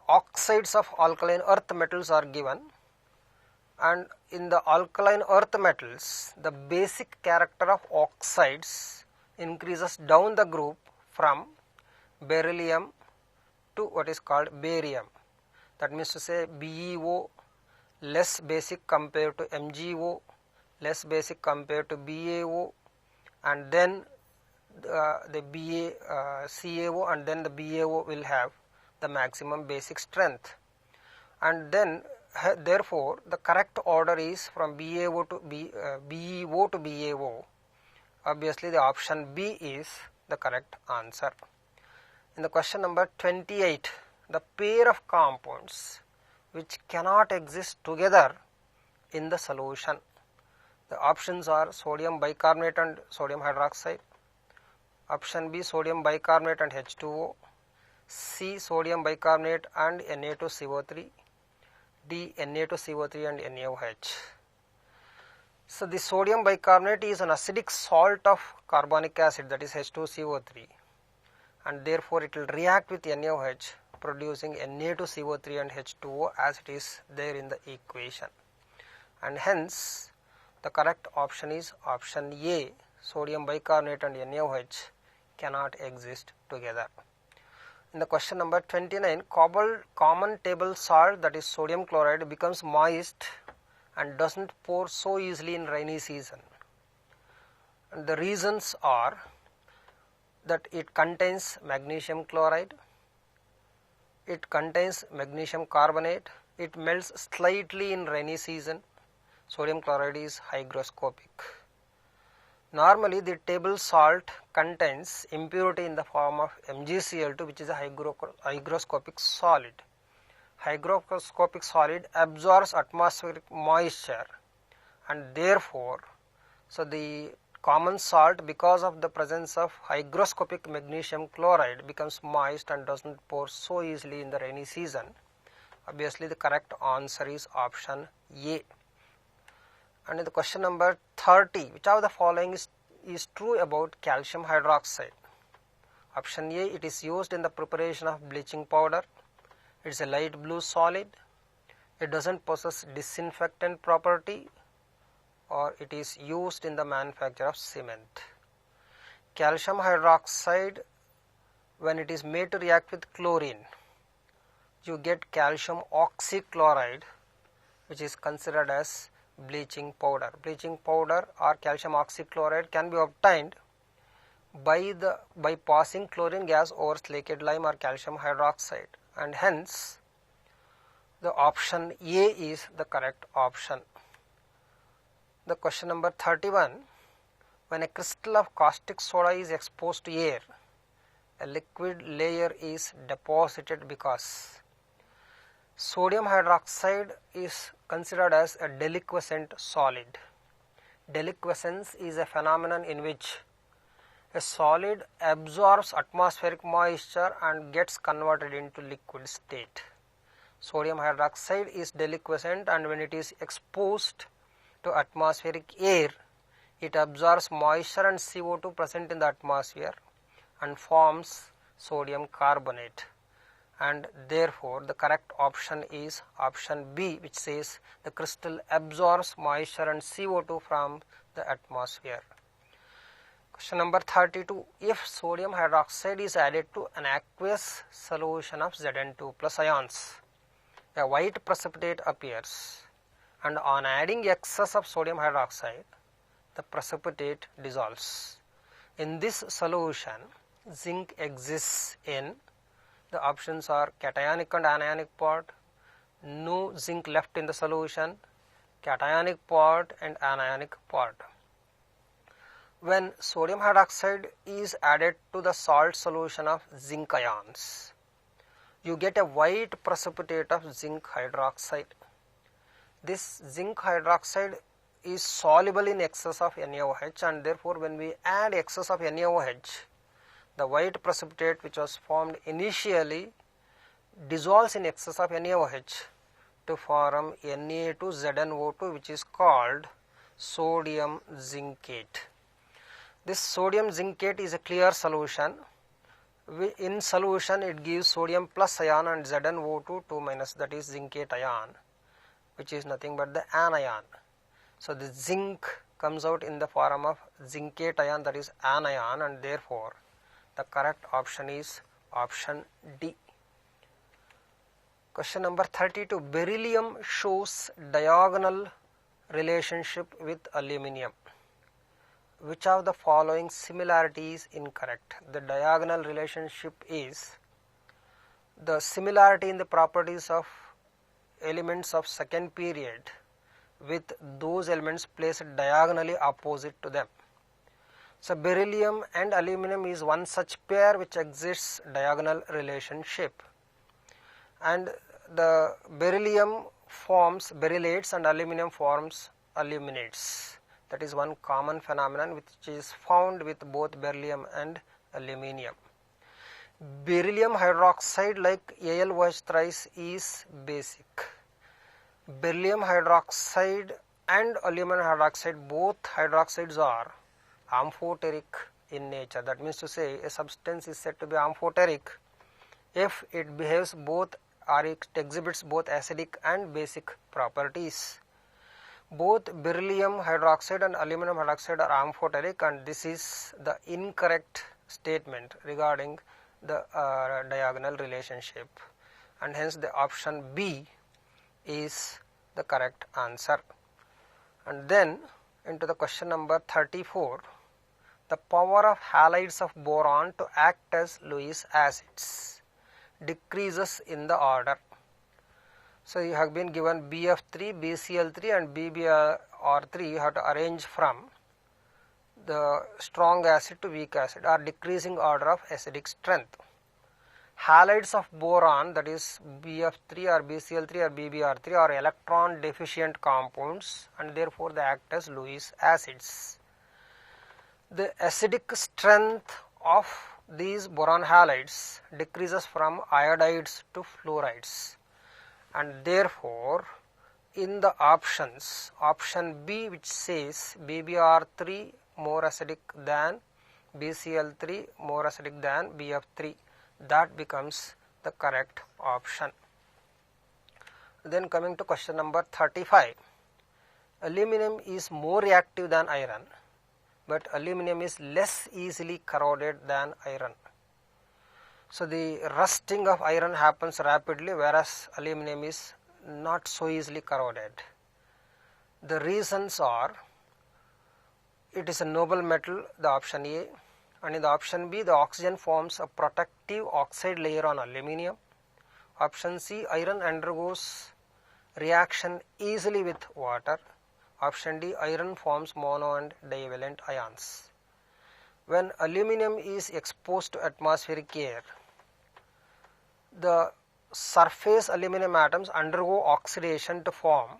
oxides of alkaline earth metals are given, and in the alkaline earth metals, the basic character of oxides increases down the group from beryllium to what is called barium. That means to say BeO less basic compared to MgO, less basic compared to BaO, and then the CaO, and then the BaO will have the maximum basic strength, and then therefore the correct order is from BeO to BaO Obviously the option B is the correct answer. In the question number 28, the pair of compounds which cannot exist together in the solution. The options are sodium bicarbonate and sodium hydroxide, option B sodium bicarbonate and H2O, C sodium bicarbonate and Na2CO3, D Na2CO3 and NaOH. So the sodium bicarbonate is an acidic salt of carbonic acid, that is H2CO3, and therefore it will react with NaOH producing Na2CO3 and H2O as it is there in the equation, and hence the correct option is option A, sodium bicarbonate and NaOH cannot exist together. In the question number 29, common table salt, that is sodium chloride, becomes moist and doesn't pour so easily in rainy season. And the reasons are that it contains magnesium chloride, it contains magnesium carbonate, it melts slightly in rainy season, sodium chloride is hygroscopic. Normally the table salt contains impurity in the form of MgCl2, which is a hygroscopic solid. Hygroscopic solid absorbs atmospheric moisture, and therefore, so the common salt, because of the presence of hygroscopic magnesium chloride, becomes moist and doesn't pour so easily in the rainy season. Obviously the correct answer is option A. And in the question number 30, which of the following is true about calcium hydroxide? Option A, it is used in the preparation of bleaching powder. It is a light blue solid. It doesn't possess disinfectant property, or it is used in the manufacture of cement. Calcium hydroxide, when it is made to react with chlorine, you get calcium oxychloride, which is considered as bleaching powder. Bleaching powder or calcium oxychloride can be obtained by passing chlorine gas over slaked lime or calcium hydroxide, and hence the option A is the correct option. The question number 31, when a crystal of caustic soda is exposed to air, a liquid layer is deposited because sodium hydroxide is considered as a deliquescent solid. Deliquescence is a phenomenon in which a solid absorbs atmospheric moisture and gets converted into liquid state. Sodium hydroxide is deliquescent, and when it is exposed to atmospheric air, it absorbs moisture and CO2 present in the atmosphere and forms sodium carbonate, and therefore the correct option is option B, which says the crystal absorbs moisture and CO2 from the atmosphere. Question number 32, if sodium hydroxide is added to an aqueous solution of Zn2 plus ions, a white precipitate appears, and on adding excess of sodium hydroxide, the precipitate dissolves. In this solution, zinc exists in, the options are cationic and anionic part, no zinc left in the solution, cationic part and anionic part. When sodium hydroxide is added to the salt solution of zinc ions, you get a white precipitate of zinc hydroxide. This zinc hydroxide is soluble in excess of NaOH, and therefore when we add excess of NaOH, the white precipitate which was formed initially dissolves in excess of NaOH to form Na2ZnO2, which is called sodium zincate. This sodium zincate is a clear solution. In solution it gives sodium plus ion and ZnO2 2 minus, that is zincate ion, which is nothing but the anion. So the zinc comes out in the form of zincate ion, that is anion, and therefore the correct option is option D. Question number 32, beryllium shows diagonal relationship with aluminium. Which of the following similarity is incorrect? The diagonal relationship is the similarity in the properties of elements of second period with those elements placed diagonally opposite to them. So beryllium and aluminum is one such pair which exists diagonal relationship, and the beryllium forms berylates and aluminum forms aluminates. That is one common phenomenon which is found with both beryllium and aluminum. Beryllium hydroxide, like AlOH thrice, is basic. Beryllium hydroxide and aluminum hydroxide, both hydroxides are amphoteric in nature. That means to say, a substance is said to be amphoteric if it behaves both or it exhibits both acidic and basic properties. Both beryllium hydroxide and aluminum hydroxide are amphoteric, and this is the incorrect statement regarding the diagonal relationship, and hence the option B is the correct answer. And then into the question number 34, the power of halides of boron to act as Lewis acids decreases in the order. So you have been given BF3, BCl3 and BBr3. You have to arrange from the strong acid to weak acid or decreasing order of acidic strength. Halides of boron, that is BF3 or BCl3 or BBr3, are electron deficient compounds, and therefore they act as Lewis acids. The acidic strength of these boron halides decreases from iodides to fluorides, and therefore in the options, option B, which says BBr3 more acidic than BCl3 more acidic than BF3, that becomes the correct option. Then coming to question number 35, aluminum is more reactive than iron, but aluminum is less easily corroded than iron. So the rusting of iron happens rapidly, whereas aluminum is not so easily corroded. The reasons are, it is a noble metal, the option A, and in the option B, the oxygen forms a protective oxide layer on aluminum. Option C, iron undergoes reaction easily with water. Option D, iron forms mono and divalent ions. When aluminum is exposed to atmospheric air, the surface aluminum atoms undergo oxidation to form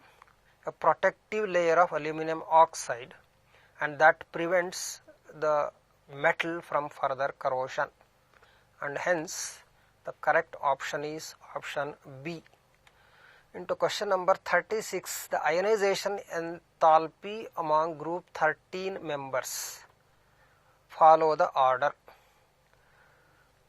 a protective layer of aluminum oxide, and that prevents the metal from further corrosion, and hence the correct option is option B. Into question number 36, the ionization enthalpy among group 13 members. Follow the order.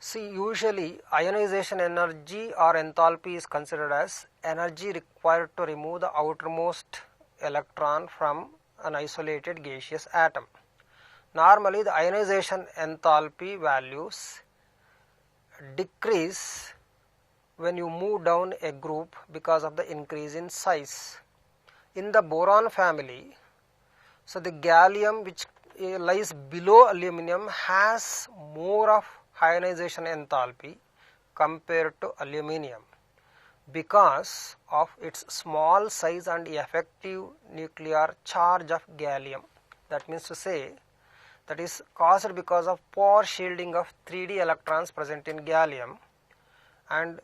See, usually ionization energy or enthalpy is considered as energy required to remove the outermost electron from an isolated gaseous atom. Normally the ionization enthalpy values decrease when you move down a group because of the increase in size. In the boron family, so the gallium, which lies below aluminum, has more of ionization enthalpy compared to aluminum because of its small size and effective nuclear charge of gallium. That means to say, that is caused because of poor shielding of 3d electrons present in gallium, and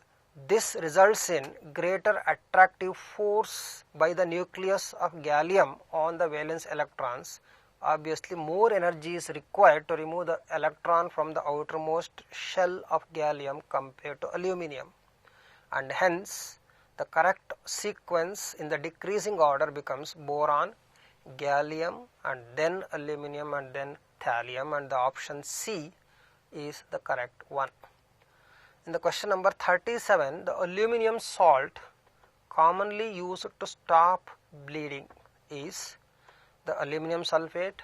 this results in greater attractive force by the nucleus of gallium on the valence electrons. Obviously more energy is required to remove the electron from the outermost shell of gallium compared to aluminum, and hence the correct sequence in the decreasing order becomes boron, gallium, and then aluminum, and then thallium, and the option C is the correct one. In the question number 37, the aluminum salt commonly used to stop bleeding is the aluminum sulfate,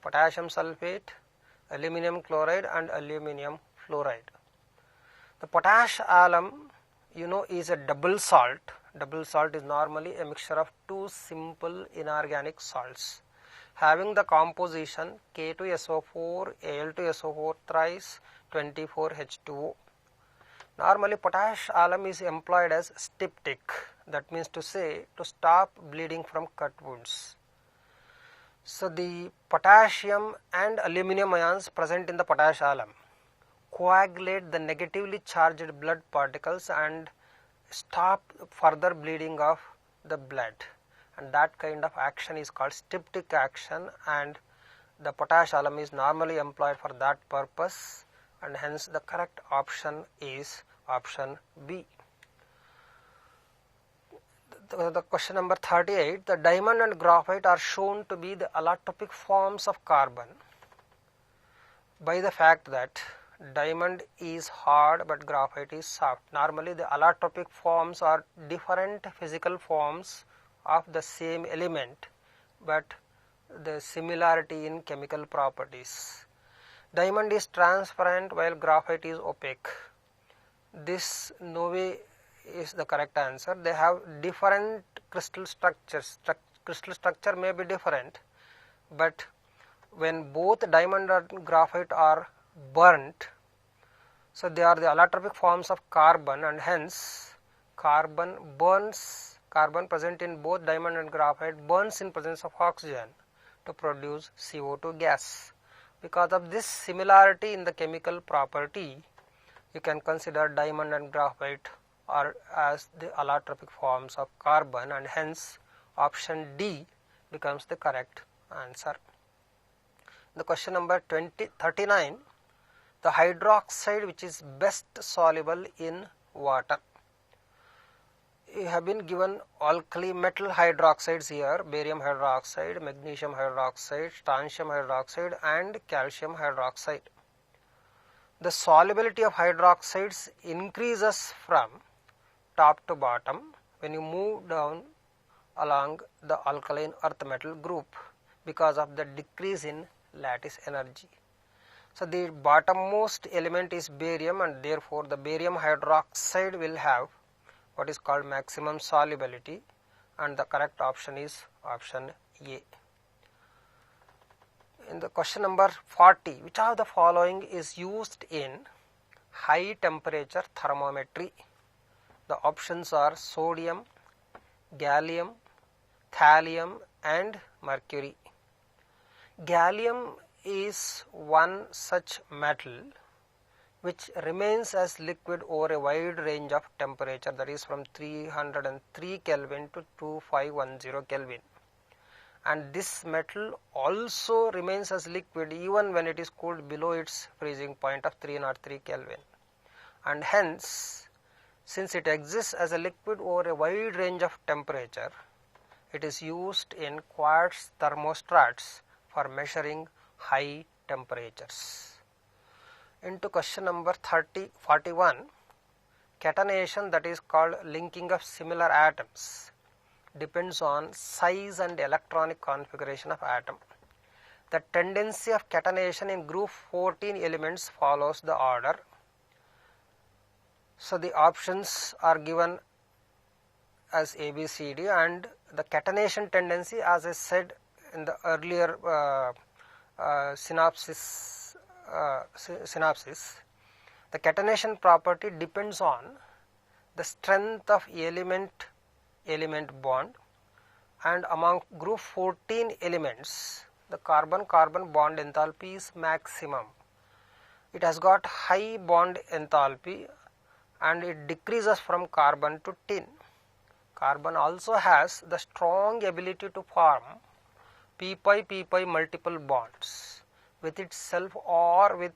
potassium sulfate, aluminum chloride, and aluminum fluoride. The potash alum, is a double salt. Double salt is normally a mixture of two simple inorganic salts having the composition K2SO4, Al2SO4 thrice 24H2O. Normally potash alum is employed as styptic, that means to say to stop bleeding from cut wounds. So the potassium and aluminum ions present in the potash alum coagulate the negatively charged blood particles and stop further bleeding of the blood, and that kind of action is called styptic action, and the potash alum is normally employed for that purpose, and hence the correct option is option B. The question number 38, the diamond and graphite are shown to be the allotropic forms of carbon by the fact that diamond is hard but graphite is soft. Normally the allotropic forms are different physical forms of the same element, but the similarity in chemical properties. Diamond is transparent while graphite is opaque. This no way is the correct answer. They have different crystal structures. Crystal structure may be different, but when both diamond and graphite are burnt, so they are the allotropic forms of carbon, and hence carbon present in both diamond and graphite burns in presence of oxygen to produce CO2 gas. Because of this similarity in the chemical property, you can consider diamond and graphite are as the allotropic forms of carbon, and hence option D becomes the correct answer. The question number 39, the hydroxide which is best soluble in water. You have been given alkali metal hydroxides here: barium hydroxide, magnesium hydroxide, strontium hydroxide and calcium hydroxide. The solubility of hydroxides increases from top to bottom when you move down along the alkaline earth metal group because of the decrease in lattice energy. So the bottommost element is barium, and therefore the barium hydroxide will have what is called maximum solubility, and the correct option is option A. In the question number 40, which of the following is used in high temperature thermometry? The options are sodium, gallium, thallium and mercury. Gallium is one such metal which remains as liquid over a wide range of temperature, that is from 303 Kelvin to 2510 Kelvin. And this metal also remains as liquid even when it is cooled below its freezing point of 303 Kelvin. And hence, since it exists as a liquid over a wide range of temperature, it is used in quartz thermostats for measuring high temperatures. Into question number 41, catenation, that is called linking of similar atoms, depends on size and electronic configuration of atom. The tendency of catenation in group 14 elements follows the order. So the options are given as A, B, C, D, and the catenation tendency, as I said in the earlier synopsis, the catenation property depends on the strength of element bond, and among group 14 elements, the carbon-carbon bond enthalpy is maximum. It has got high bond enthalpy and it decreases from carbon to tin. Carbon also has the strong ability to form p-pi multiple bonds with itself or with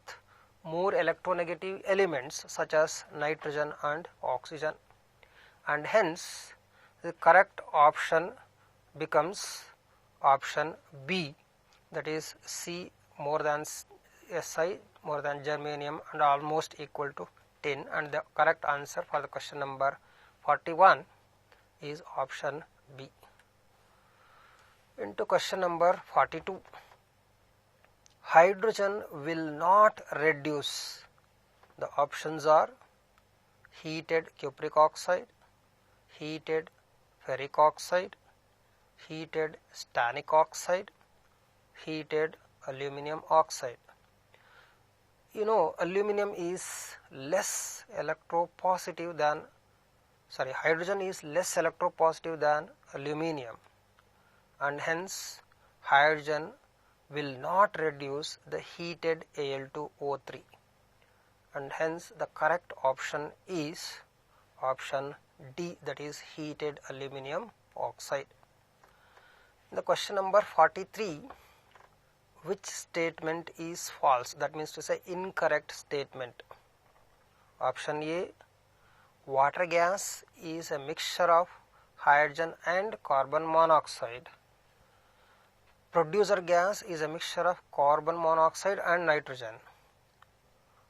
more electronegative elements such as nitrogen and oxygen, and hence the correct option becomes option B, that is C more than Si more than germanium and almost equal to tin, and the correct answer for the question number 41 is option B. Into question number 42, hydrogen will not reduce. The options are heated cupric oxide, heated ferric oxide, heated stannic oxide, heated aluminum oxide. You know, aluminum is less electropositive than, hydrogen is less electropositive than aluminum, and hence hydrogen will not reduce the heated Al2O3, and hence the correct option is option D, that is heated aluminum oxide. The question number 43, which statement is false? That means to say incorrect statement. Option A, water gas is a mixture of hydrogen and carbon monoxide. Producer gas is a mixture of carbon monoxide and nitrogen.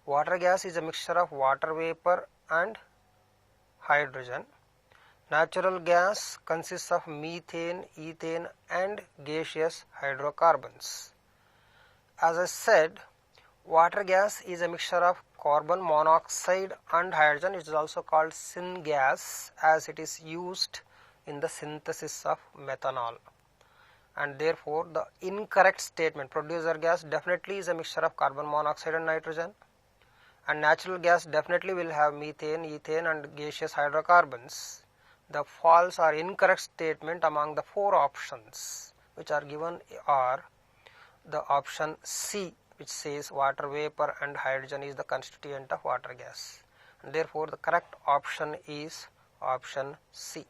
Water gas is a mixture of water vapor and hydrogen. Natural gas consists of methane, ethane and gaseous hydrocarbons. As I said, water gas is a mixture of carbon monoxide and hydrogen. It is also called syngas as it is used in the synthesis of methanol. And therefore, the incorrect statement, producer gas definitely is a mixture of carbon monoxide and nitrogen, and natural gas definitely will have methane, ethane and gaseous hydrocarbons. The false or incorrect statement among the four options which are given are the option C, which says water vapor and hydrogen is the constituent of water gas, and therefore the correct option is option C.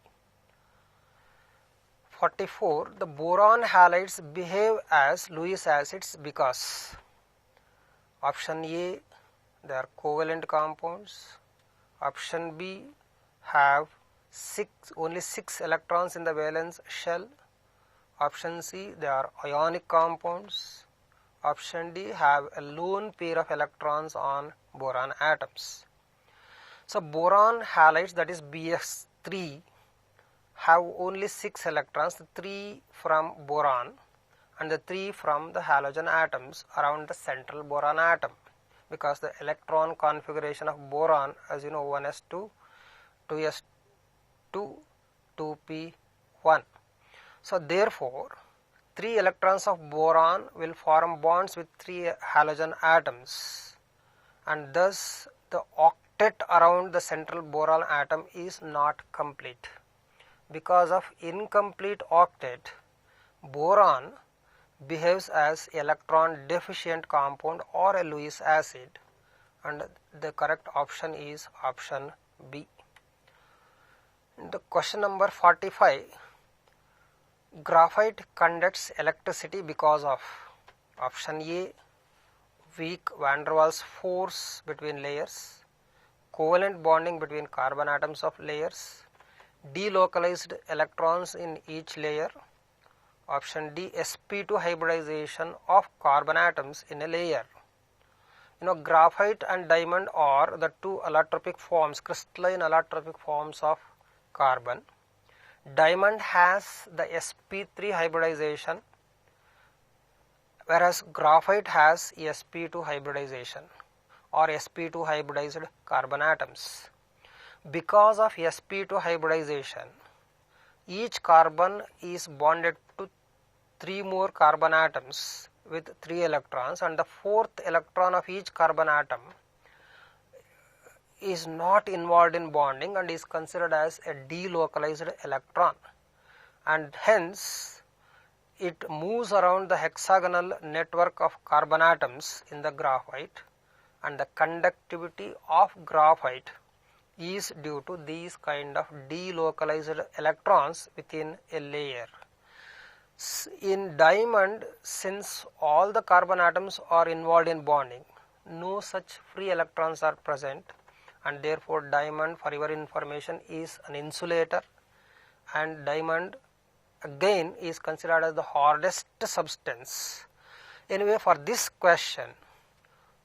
44. The boron halides behave as Lewis acids because option A, they are covalent compounds. Option B, have only 6 electrons in the valence shell. Option C, they are ionic compounds. Option D, have a lone pair of electrons on boron atoms. So boron halides, that is BS3, have only 6 electrons, 3 from boron and the 3 from the halogen atoms around the central boron atom, because the electron configuration of boron, as you know, 1s2, 2s2, 2p1. So therefore 3 electrons of boron will form bonds with 3 halogen atoms, and thus the octet around the central boron atom is not complete. Because of incomplete octet, boron behaves as electron deficient compound or a Lewis acid, and the correct option is option B. The question number 45, graphite conducts electricity because of option A, weak van der Waals force between layers, covalent bonding between carbon atoms of layers, delocalized electrons in each layer. Option D, sp2 hybridization of carbon atoms in a layer. You know, graphite and diamond are the two allotropic forms, crystalline allotropic forms of carbon. Diamond has the sp3 hybridization, whereas graphite has sp2 hybridization or sp2 hybridized carbon atoms. Because of sp2 hybridization, each carbon is bonded to 3 more carbon atoms with 3 electrons, and the 4th electron of each carbon atom is not involved in bonding and is considered as a delocalized electron, and hence it moves around the hexagonal network of carbon atoms in the graphite, and the conductivity of graphite is due to these kind of delocalized electrons within a layer. In diamond, since all the carbon atoms are involved in bonding, no such free electrons are present, and therefore diamond, for your information, is an insulator, and diamond again is considered as the hardest substance. Anyway, for this question,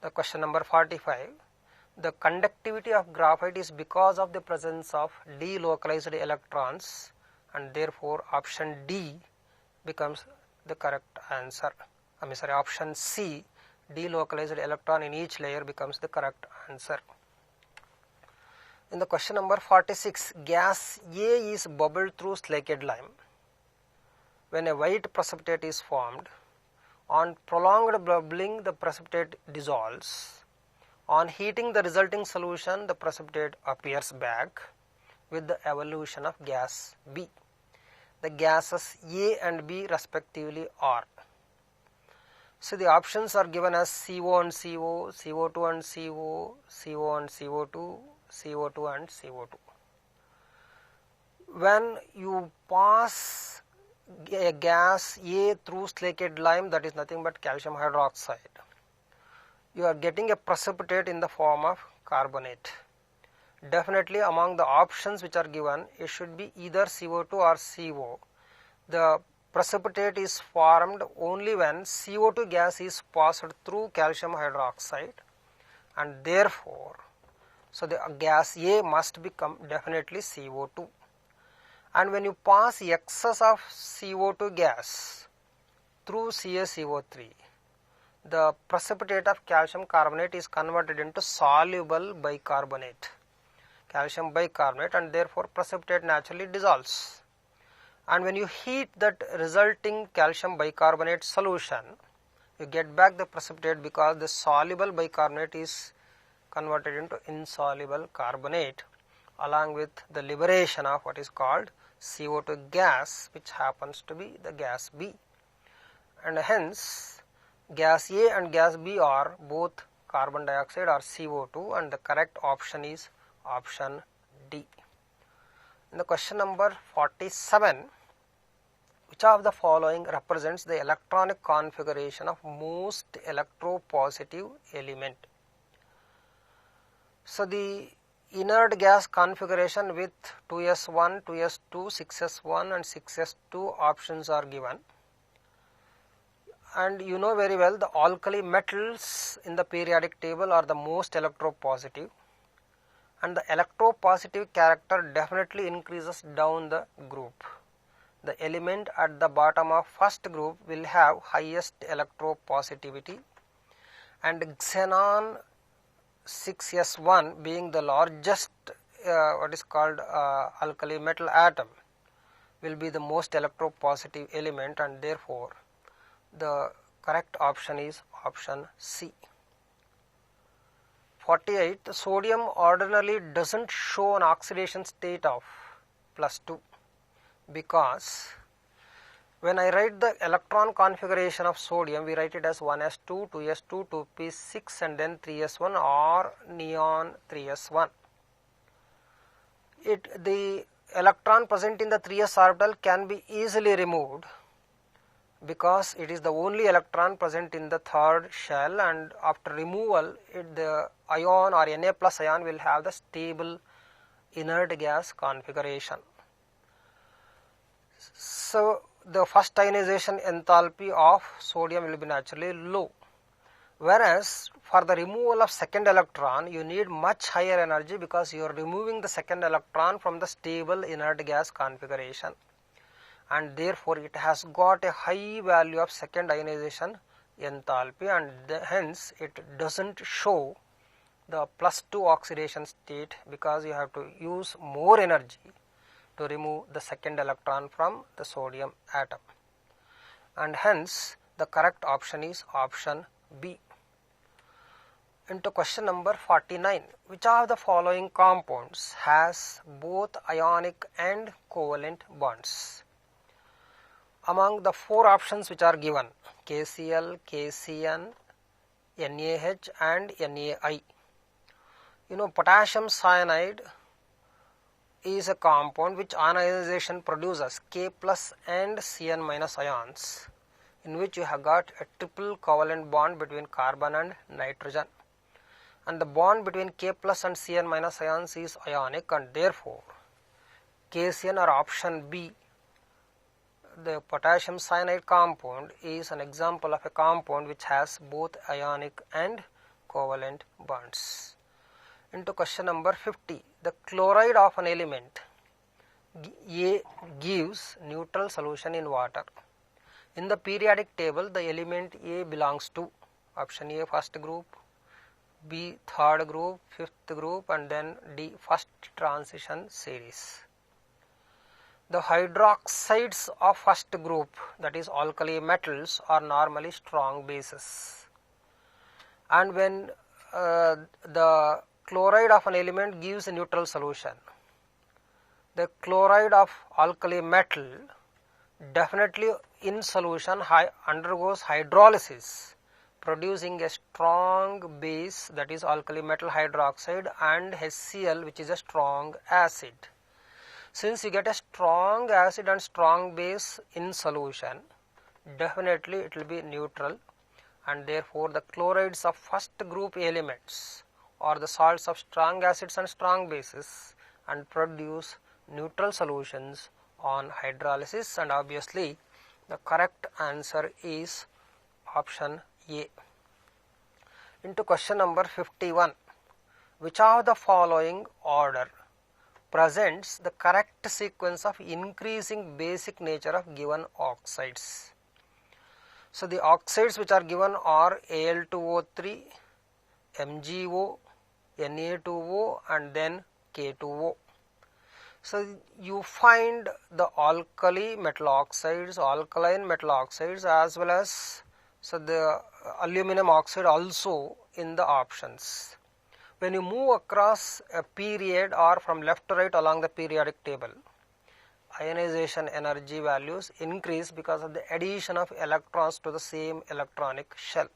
the question number 45, the conductivity of graphite is because of the presence of delocalized electrons, and therefore option D becomes the correct answer. Option C, delocalized electron in each layer, becomes the correct answer. In the question number 46, gas A is bubbled through slaked lime. When a white precipitate is formed, on prolonged bubbling the precipitate dissolves. On heating the resulting solution, the precipitate appears back with the evolution of gas B. the gases A and B respectively are. So the options are given as CO and CO, CO2 and CO, CO and CO2, CO2 and CO2. When you pass a gas A through slaked lime, that is nothing but calcium hydroxide, you are getting a precipitate in the form of carbonate. Definitely among the options which are given, it should be either CO2 or CO. The precipitate is formed only when CO2 gas is passed through calcium hydroxide, and therefore, so the gas A must become definitely CO2. And when you pass excess of CO2 gas through CaCO3, the precipitate of calcium carbonate is converted into soluble bicarbonate, calcium bicarbonate, and therefore precipitate naturally dissolves. And when you heat that resulting calcium bicarbonate solution, you get back the precipitate because the soluble bicarbonate is converted into insoluble carbonate along with the liberation of what is called CO2 gas, which happens to be the gas B. And hence gas A and gas B are both carbon dioxide or CO2, and the correct option is option D. In the question number 47, which of the following represents the electronic configuration of most electropositive element? So the inert gas configuration with 2s1, 2s2, 6s1 and 6s2 options are given. And you know very well the alkali metals in the periodic table are the most electropositive, and the electropositive character definitely increases down the group. The element at the bottom of first group will have highest electropositivity, and xenon 6s1 being the largest what is called alkali metal atom will be the most electropositive element, and therefore the correct option is option C. 48. The sodium ordinarily doesn't show an oxidation state of +2 because when I write the electron configuration of sodium, we write it as 1s2, 2s2, 2p6 and then 3s1 or neon 3s1. The electron present in the 3s orbital can be easily removed because it is the only electron present in the third shell, and after removal the ion or Na plus ion will have the stable inert gas configuration. So the first ionization enthalpy of sodium will be naturally low, whereas for the removal of second electron you need much higher energy because you are removing the second electron from the stable inert gas configuration, and therefore it has got a high value of second ionization enthalpy, and hence it doesn't show the +2 oxidation state because you have to use more energy to remove the second electron from the sodium atom, and hence the correct option is option B. Into question number 49, which of the following compounds has both ionic and covalent bonds? Among the four options which are given, KCl, KCN, NaH and NaI, you know potassium cyanide is a compound which on ionization produces K plus and Cn minus ions, in which you have got a triple covalent bond between carbon and nitrogen, and the bond between K plus and Cn minus ions is ionic, and therefore KCN or option B, the potassium cyanide compound, is an example of a compound which has both ionic and covalent bonds. Into question number 50, the chloride of an element A gives neutral solution in water. In the periodic table, the element A belongs to option A first group, B third group, fifth group, and then D first transition series. The hydroxides of first group, that is alkali metals, are normally strong bases, and when the chloride of an element gives a neutral solution, the chloride of alkali metal definitely in solution undergoes hydrolysis, producing a strong base, that is alkali metal hydroxide, and HCl, which is a strong acid. Since you get a strong acid and strong base in solution, definitely it will be neutral, and therefore the chlorides of first group elements are the salts of strong acids and strong bases and produce neutral solutions on hydrolysis, and obviously the correct answer is option A. Into question number 51. Which of the following order presents the correct sequence of increasing basic nature of given oxides? So the oxides which are given are Al2O3, MgO, Na2O, and then K2O. So you find the alkali metal oxides, alkaline metal oxides, as well as the aluminum oxide also in the options. When you move across a period or from left to right along the periodic table, ionization energy values increase because of the addition of electrons to the same electronic shell,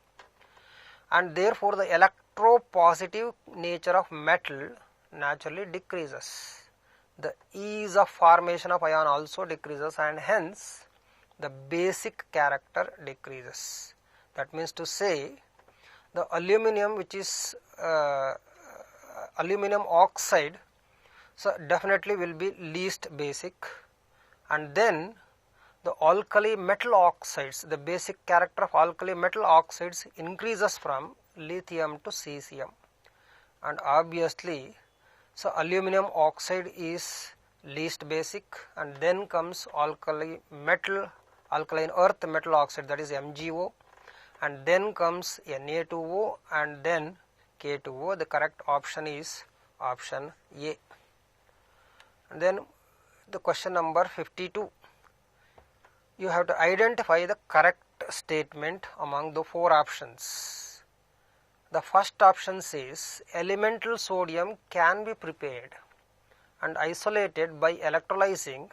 and therefore the electropositive nature of metal naturally decreases. The ease of formation of ion also decreases, and hence the basic character decreases. That means to say, the aluminum, which is aluminum oxide, so definitely will be least basic, and then the alkali metal oxides, the basic character of alkali metal oxides increases from lithium to cesium, and obviously so aluminum oxide is least basic, and then comes alkaline earth metal oxide, that is MgO, and then comes Na2O, and then K2O. The correct option is option A. And then the question number 52. You have to identify the correct statement among the four options. The first option says elemental sodium can be prepared and isolated by electrolyzing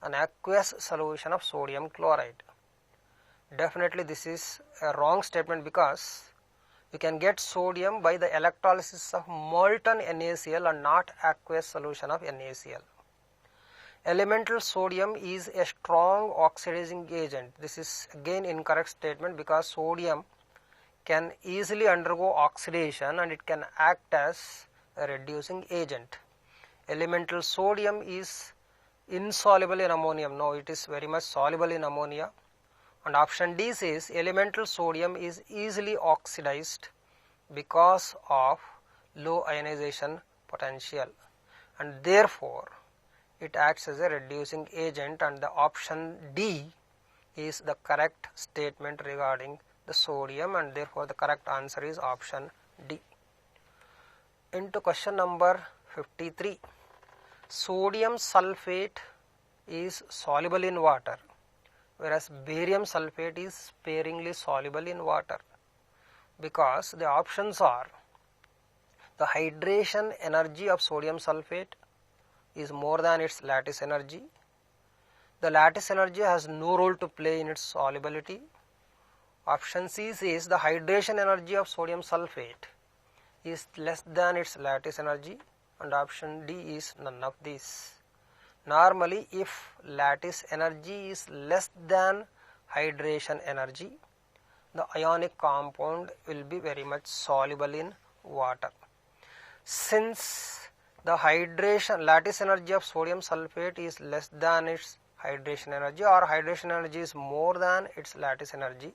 an aqueous solution of sodium chloride. Definitely this is a wrong statement, because you can get sodium by the electrolysis of molten NaCl and not aqueous solution of NaCl. Elemental sodium is a strong oxidizing agent. This is again incorrect statement, because sodium can easily undergo oxidation and it can act as a reducing agent. Elemental sodium is insoluble in ammonium. No, it is very much soluble in ammonia. And option D says elemental sodium is easily oxidized because of low ionization potential, and therefore it acts as a reducing agent, and the option D is the correct statement regarding the sodium, and therefore the correct answer is option D. Into question number 53. Sodium sulfate is soluble in water, whereas barium sulfate is sparingly soluble in water, because the options are: the hydration energy of sodium sulfate is more than its lattice energy, the lattice energy has no role to play in its solubility. Option C says the hydration energy of sodium sulfate is less than its lattice energy, and option D is none of these. Normally, if lattice energy is less than hydration energy, the ionic compound will be very much soluble in water. Since the lattice energy of sodium sulfate is less than its hydration energy, or hydration energy is more than its lattice energy,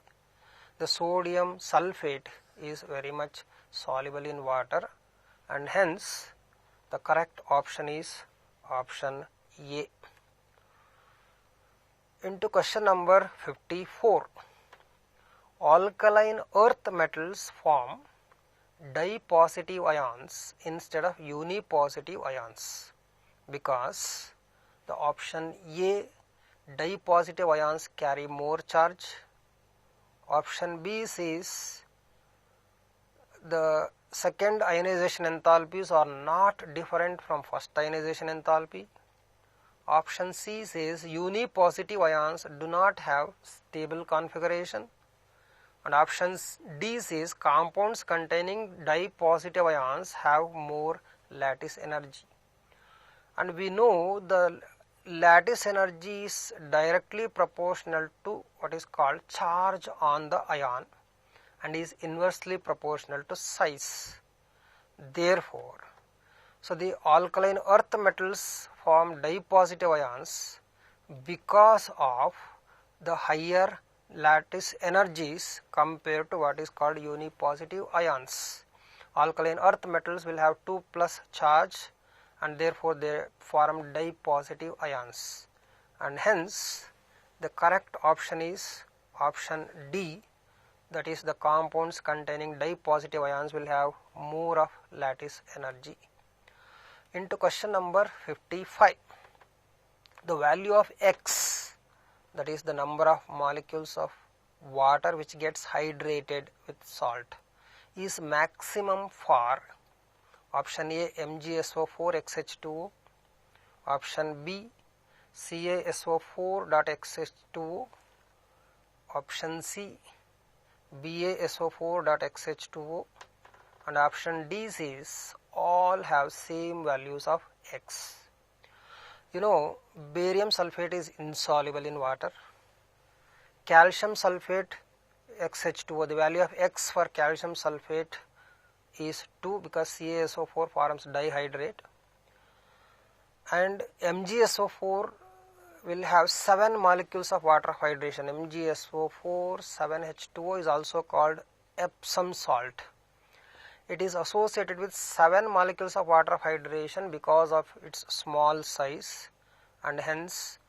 the sodium sulfate is very much soluble in water, and hence the correct option is option A. Into question number 54. Alkaline earth metals form dipositive ions instead of unipositive ions, because the option A, dipositive ions carry more charge. Option B says the second ionization enthalpies are not different from first ionization enthalpy. Option C says unipositive ions do not have stable configuration, and option D says compounds containing di-positive ions have more lattice energy. And we know the lattice energy is directly proportional to what is called charge on the ion and is inversely proportional to size. Therefore, so the alkaline earth metals form di-positive ions because of the higher lattice energies compared to what is called unipositive ions. Alkaline earth metals will have 2 plus charge and therefore they form di-positive ions, and hence the correct option is option D, that is the compounds containing di-positive ions will have more of lattice energy. Into question number 55. The value of X, that is the number of molecules of water which gets hydrated with salt, is maximum for option A MgSO4XH2O, option B CaSO4.XH2O, option C BaSO4.XH2O, and option D says all have same values of X. You know, barium sulfate is insoluble in water. Calcium sulfate XH2O, the value of X for calcium sulfate is 2 because CaSO4 forms dihydrate, and MgSO4 will have 7 molecules of water hydration. MgSO4 7H2O is also called Epsom salt. It is associated with 7 molecules of water hydration because of its small size, and hence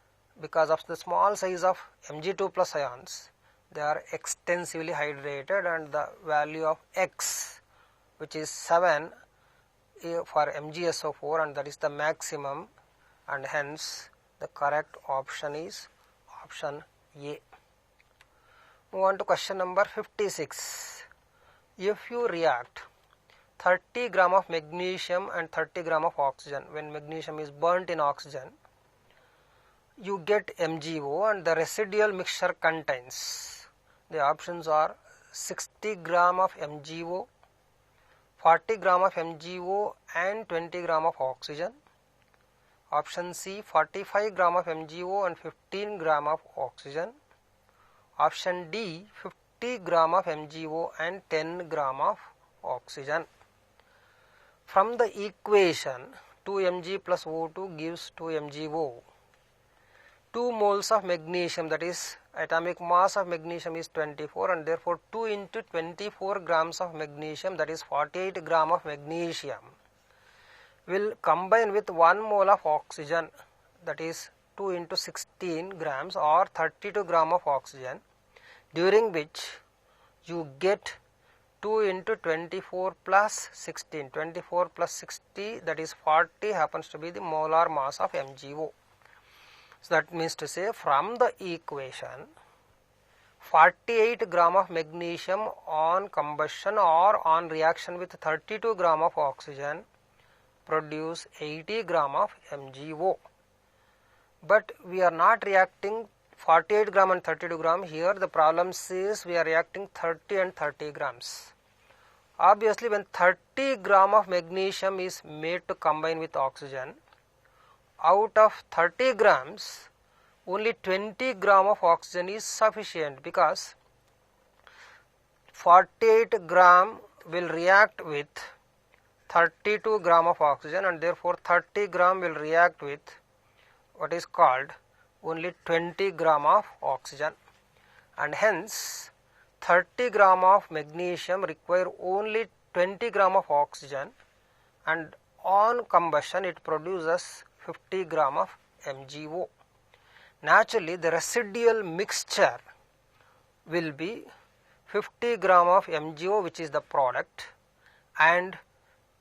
because of the small size of Mg2 plus ions they are extensively hydrated, and the value of X, which is 7 for MgSO4, and that is the maximum, and hence the correct option is option A. Move on to question number 56. If you react 30 gram of magnesium and 30 gram of oxygen, when magnesium is burnt in oxygen, you get MgO, and the residual mixture contains, the options are 60 gram of MgO, 40 gram of MgO and 20 gram of oxygen. Option C 45 gram of MgO and 15 gram of oxygen. Option D 50 gram of MgO and 10 gram of oxygen. From the equation 2Mg plus O2 gives 2MgO. 2 moles of magnesium, that is atomic mass of magnesium is 24, and therefore 2 into 24 grams of magnesium, that is 48 gram of magnesium, will combine with 1 mole of oxygen, that is 2 into 16 grams or 32 gram of oxygen, during which you get 2 into 24 plus 16, 24 plus 60, that is 40 happens to be the molar mass of MgO. So that means to say, from the equation 48 gram of magnesium on combustion or on reaction with 32 gram of oxygen produce 80 gram of MgO. But we are not reacting 48 gram and 32 gram. Here the problem says we are reacting 30 and 30 grams. Obviously, when 30 gram of magnesium is made to combine with oxygen, out of 30 grams only 20 gram of oxygen is sufficient, because 48 gram will react with 32 gram of oxygen, and therefore 30 gram will react with what is called only 20 gram of oxygen, and hence 30 gram of magnesium require only 20 gram of oxygen, and on combustion it produces 50 gram of MgO. Naturally, the residual mixture will be 50 gram of MgO, which is the product, and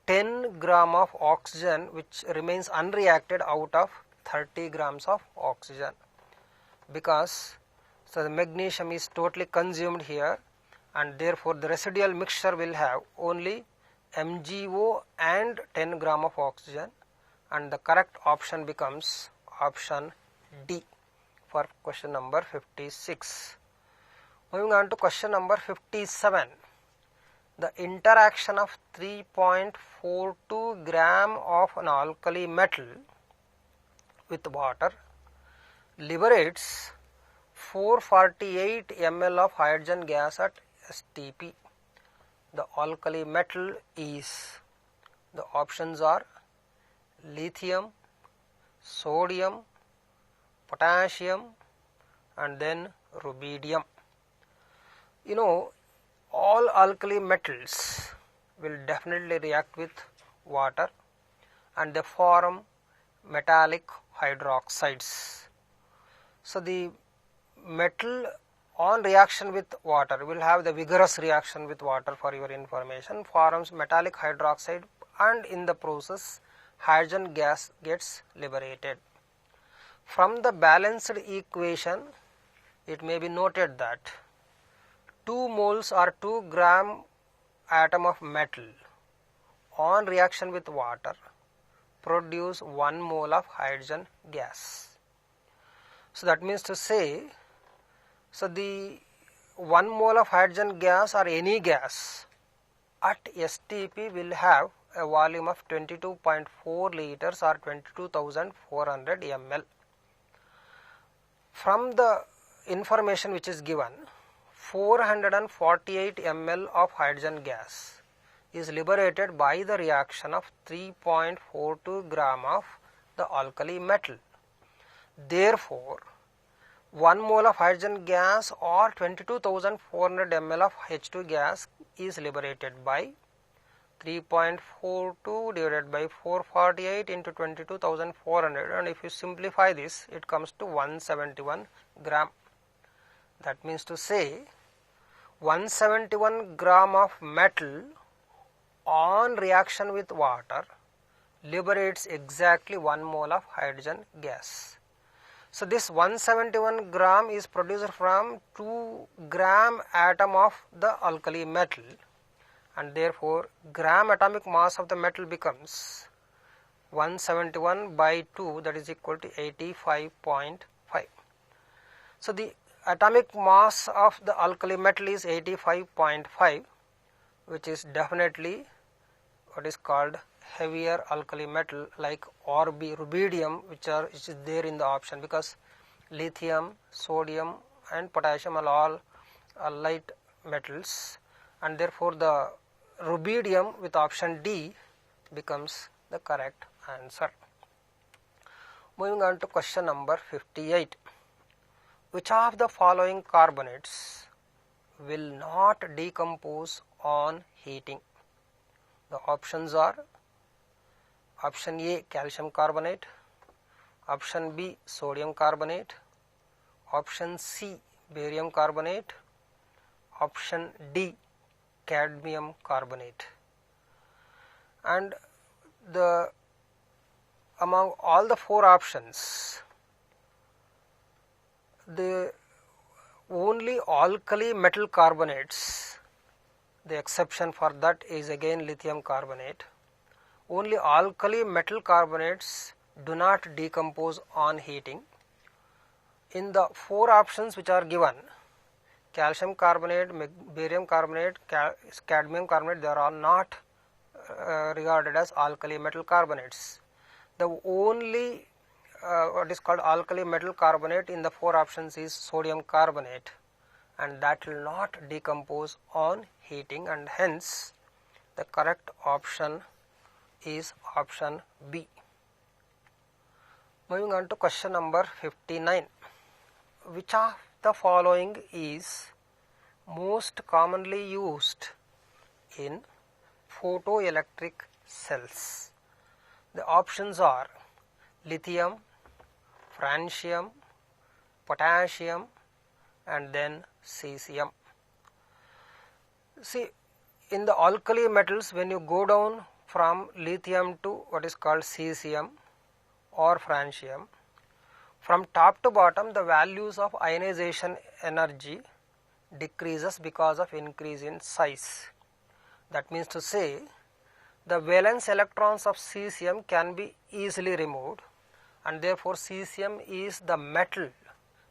10 gram of oxygen, which remains unreacted out of 30 grams of oxygen, because so the magnesium is totally consumed here, and therefore the residual mixture will have only MgO and 10 gram of oxygen, and the correct option becomes option D for question number 56. Moving on to question number 57. The interaction of 3.42 gram of an alkali metal with water liberates 448 ml of hydrogen gas at STP. The alkali metal is, the options are lithium, sodium, potassium, and then rubidium. You know, all alkali metals will definitely react with water and they form metallic hydroxides. So the metal on reaction with water will have the vigorous reaction with water, for your information, forms metallic hydroxide, and in the process hydrogen gas gets liberated. From the balanced equation, it may be noted that 2 moles or 2 gram atom of metal on reaction with water produce 1 mole of hydrogen gas. So that means to say, so the 1 mole of hydrogen gas or any gas at STP will have a volume of 22.4 liters or 22,400 ml. From the information which is given, 448 ml of hydrogen gas is liberated by the reaction of 3.42 gram of the alkali metal. Therefore, 1 mole of hydrogen gas or 22,400 ml of H2 gas is liberated by 3.42 divided by 448 into 22,400, and if you simplify this, it comes to 171 gram. That means to say 171 gram of metal on reaction with water liberates exactly 1 mole of hydrogen gas. So this 171 gram is produced from 2 gram atom of the alkali metal, and therefore gram atomic mass of the metal becomes 171 by 2, that is equal to 85.5. So the atomic mass of the alkali metal is 85.5, which is definitely what is called heavier alkali metal like rubidium, which is there in the option, because lithium, sodium and potassium are all light metals, and therefore the rubidium with option D becomes the correct answer. Moving on to question number 58. Which of the following carbonates will not decompose on heating? The options are option A calcium carbonate, option B sodium carbonate, option C barium carbonate, option D cadmium carbonate. And among all the 4 options, the only alkali metal carbonates, the exception for that is again lithium carbonate. Only alkali metal carbonates do not decompose on heating. In the 4 options which are given, calcium carbonate, barium carbonate, cadmium carbonate, they are all not regarded as alkali metal carbonates. The only what is called alkali metal carbonate in the 4 options is sodium carbonate, and that will not decompose on heating, and hence the correct option is option B. Moving on to question number 59. Which of the following is most commonly used in photoelectric cells? The options are lithium, francium, potassium and then cesium. See, in the alkali metals, when you go down from lithium to what is called cesium or francium, from top to bottom the values of ionization energy decreases because of increase in size. That means to say, the valence electrons of cesium can be easily removed, and therefore cesium is the metal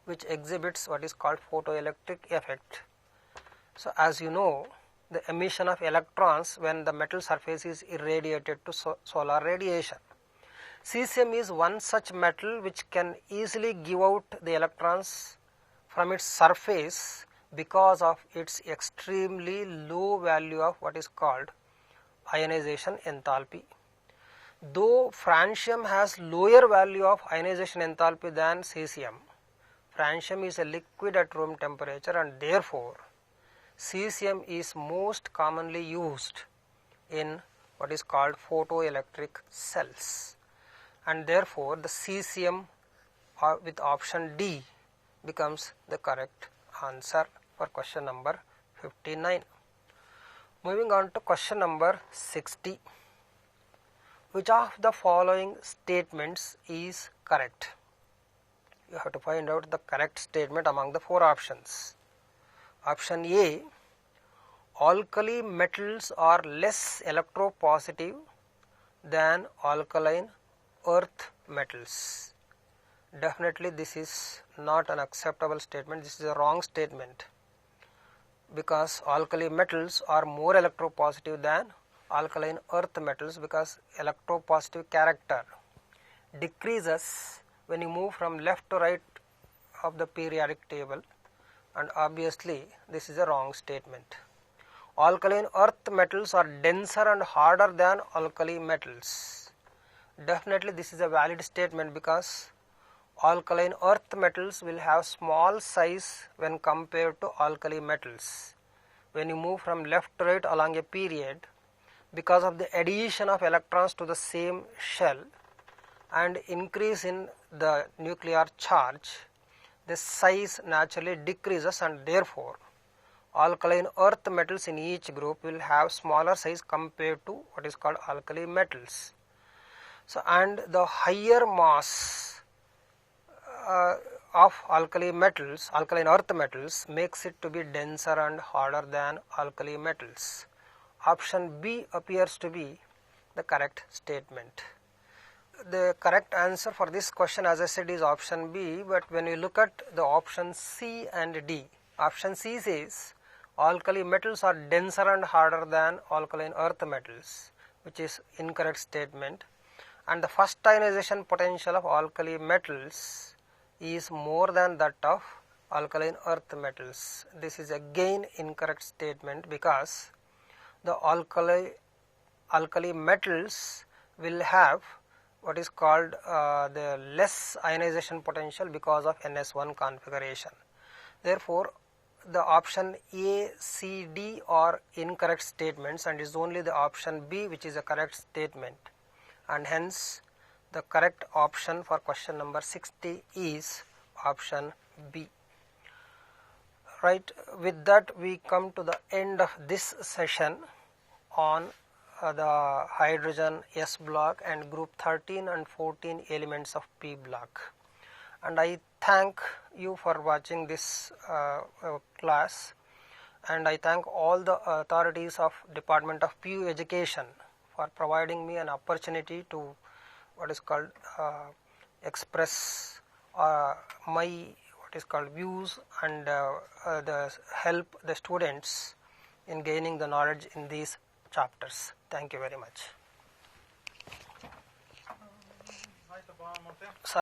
which exhibits what is called photoelectric effect. So as you know, the emission of electrons when the metal surface is irradiated to solar radiation. Cesium is one such metal which can easily give out the electrons from its surface because of its extremely low value of what is called ionization enthalpy. Though francium has lower value of ionization enthalpy than cesium, francium is a liquid at room temperature and therefore cesium is most commonly used in what is called photoelectric cells, and therefore the cesium with option D becomes the correct answer for question number 59. Moving on to question number 60. Which of the following statements is correct? You have to find out the correct statement among the four options. Option A, alkali metals are less electropositive than alkaline earth metals. Definitely this is not an acceptable statement, this is a wrong statement, because alkali metals are more electropositive than alkaline earth metals, because electropositive character decreases when you move from left to right of the periodic table, and obviously this is a wrong statement. Alkaline earth metals are denser and harder than alkali metals. Definitely this is a valid statement, because alkaline earth metals will have small size when compared to alkali metals. When you move from left to right along a period, because of the addition of electrons to the same shell and increase in the nuclear charge, the size naturally decreases, and therefore alkaline earth metals in each group will have smaller size compared to what is called alkali metals. So, and the higher mass of alkaline earth metals makes it to be denser and harder than alkali metals. Option B appears to be the correct statement. The correct answer for this question, as I said, is option B, but when you look at the option C and D, option C says alkali metals are denser and harder than alkaline earth metals, which is incorrect statement, and the first ionization potential of alkali metals is more than that of alkaline earth metals. This is again incorrect statement, because the alkali metals will have what is called the less ionization potential because of NS1 configuration. Therefore, the option A, C, D are incorrect statements, and it is only the option B which is a correct statement, and hence the correct option for question number 60 is option B. Right, with that we come to the end of this session on the hydrogen S block and group 13 and 14 elements of P block, and I thank you for watching this class, and I thank all the authorities of Department of PU Education for providing me an opportunity to what is called express my what is called views and help the students in gaining the knowledge in these chapters. Thank you very much.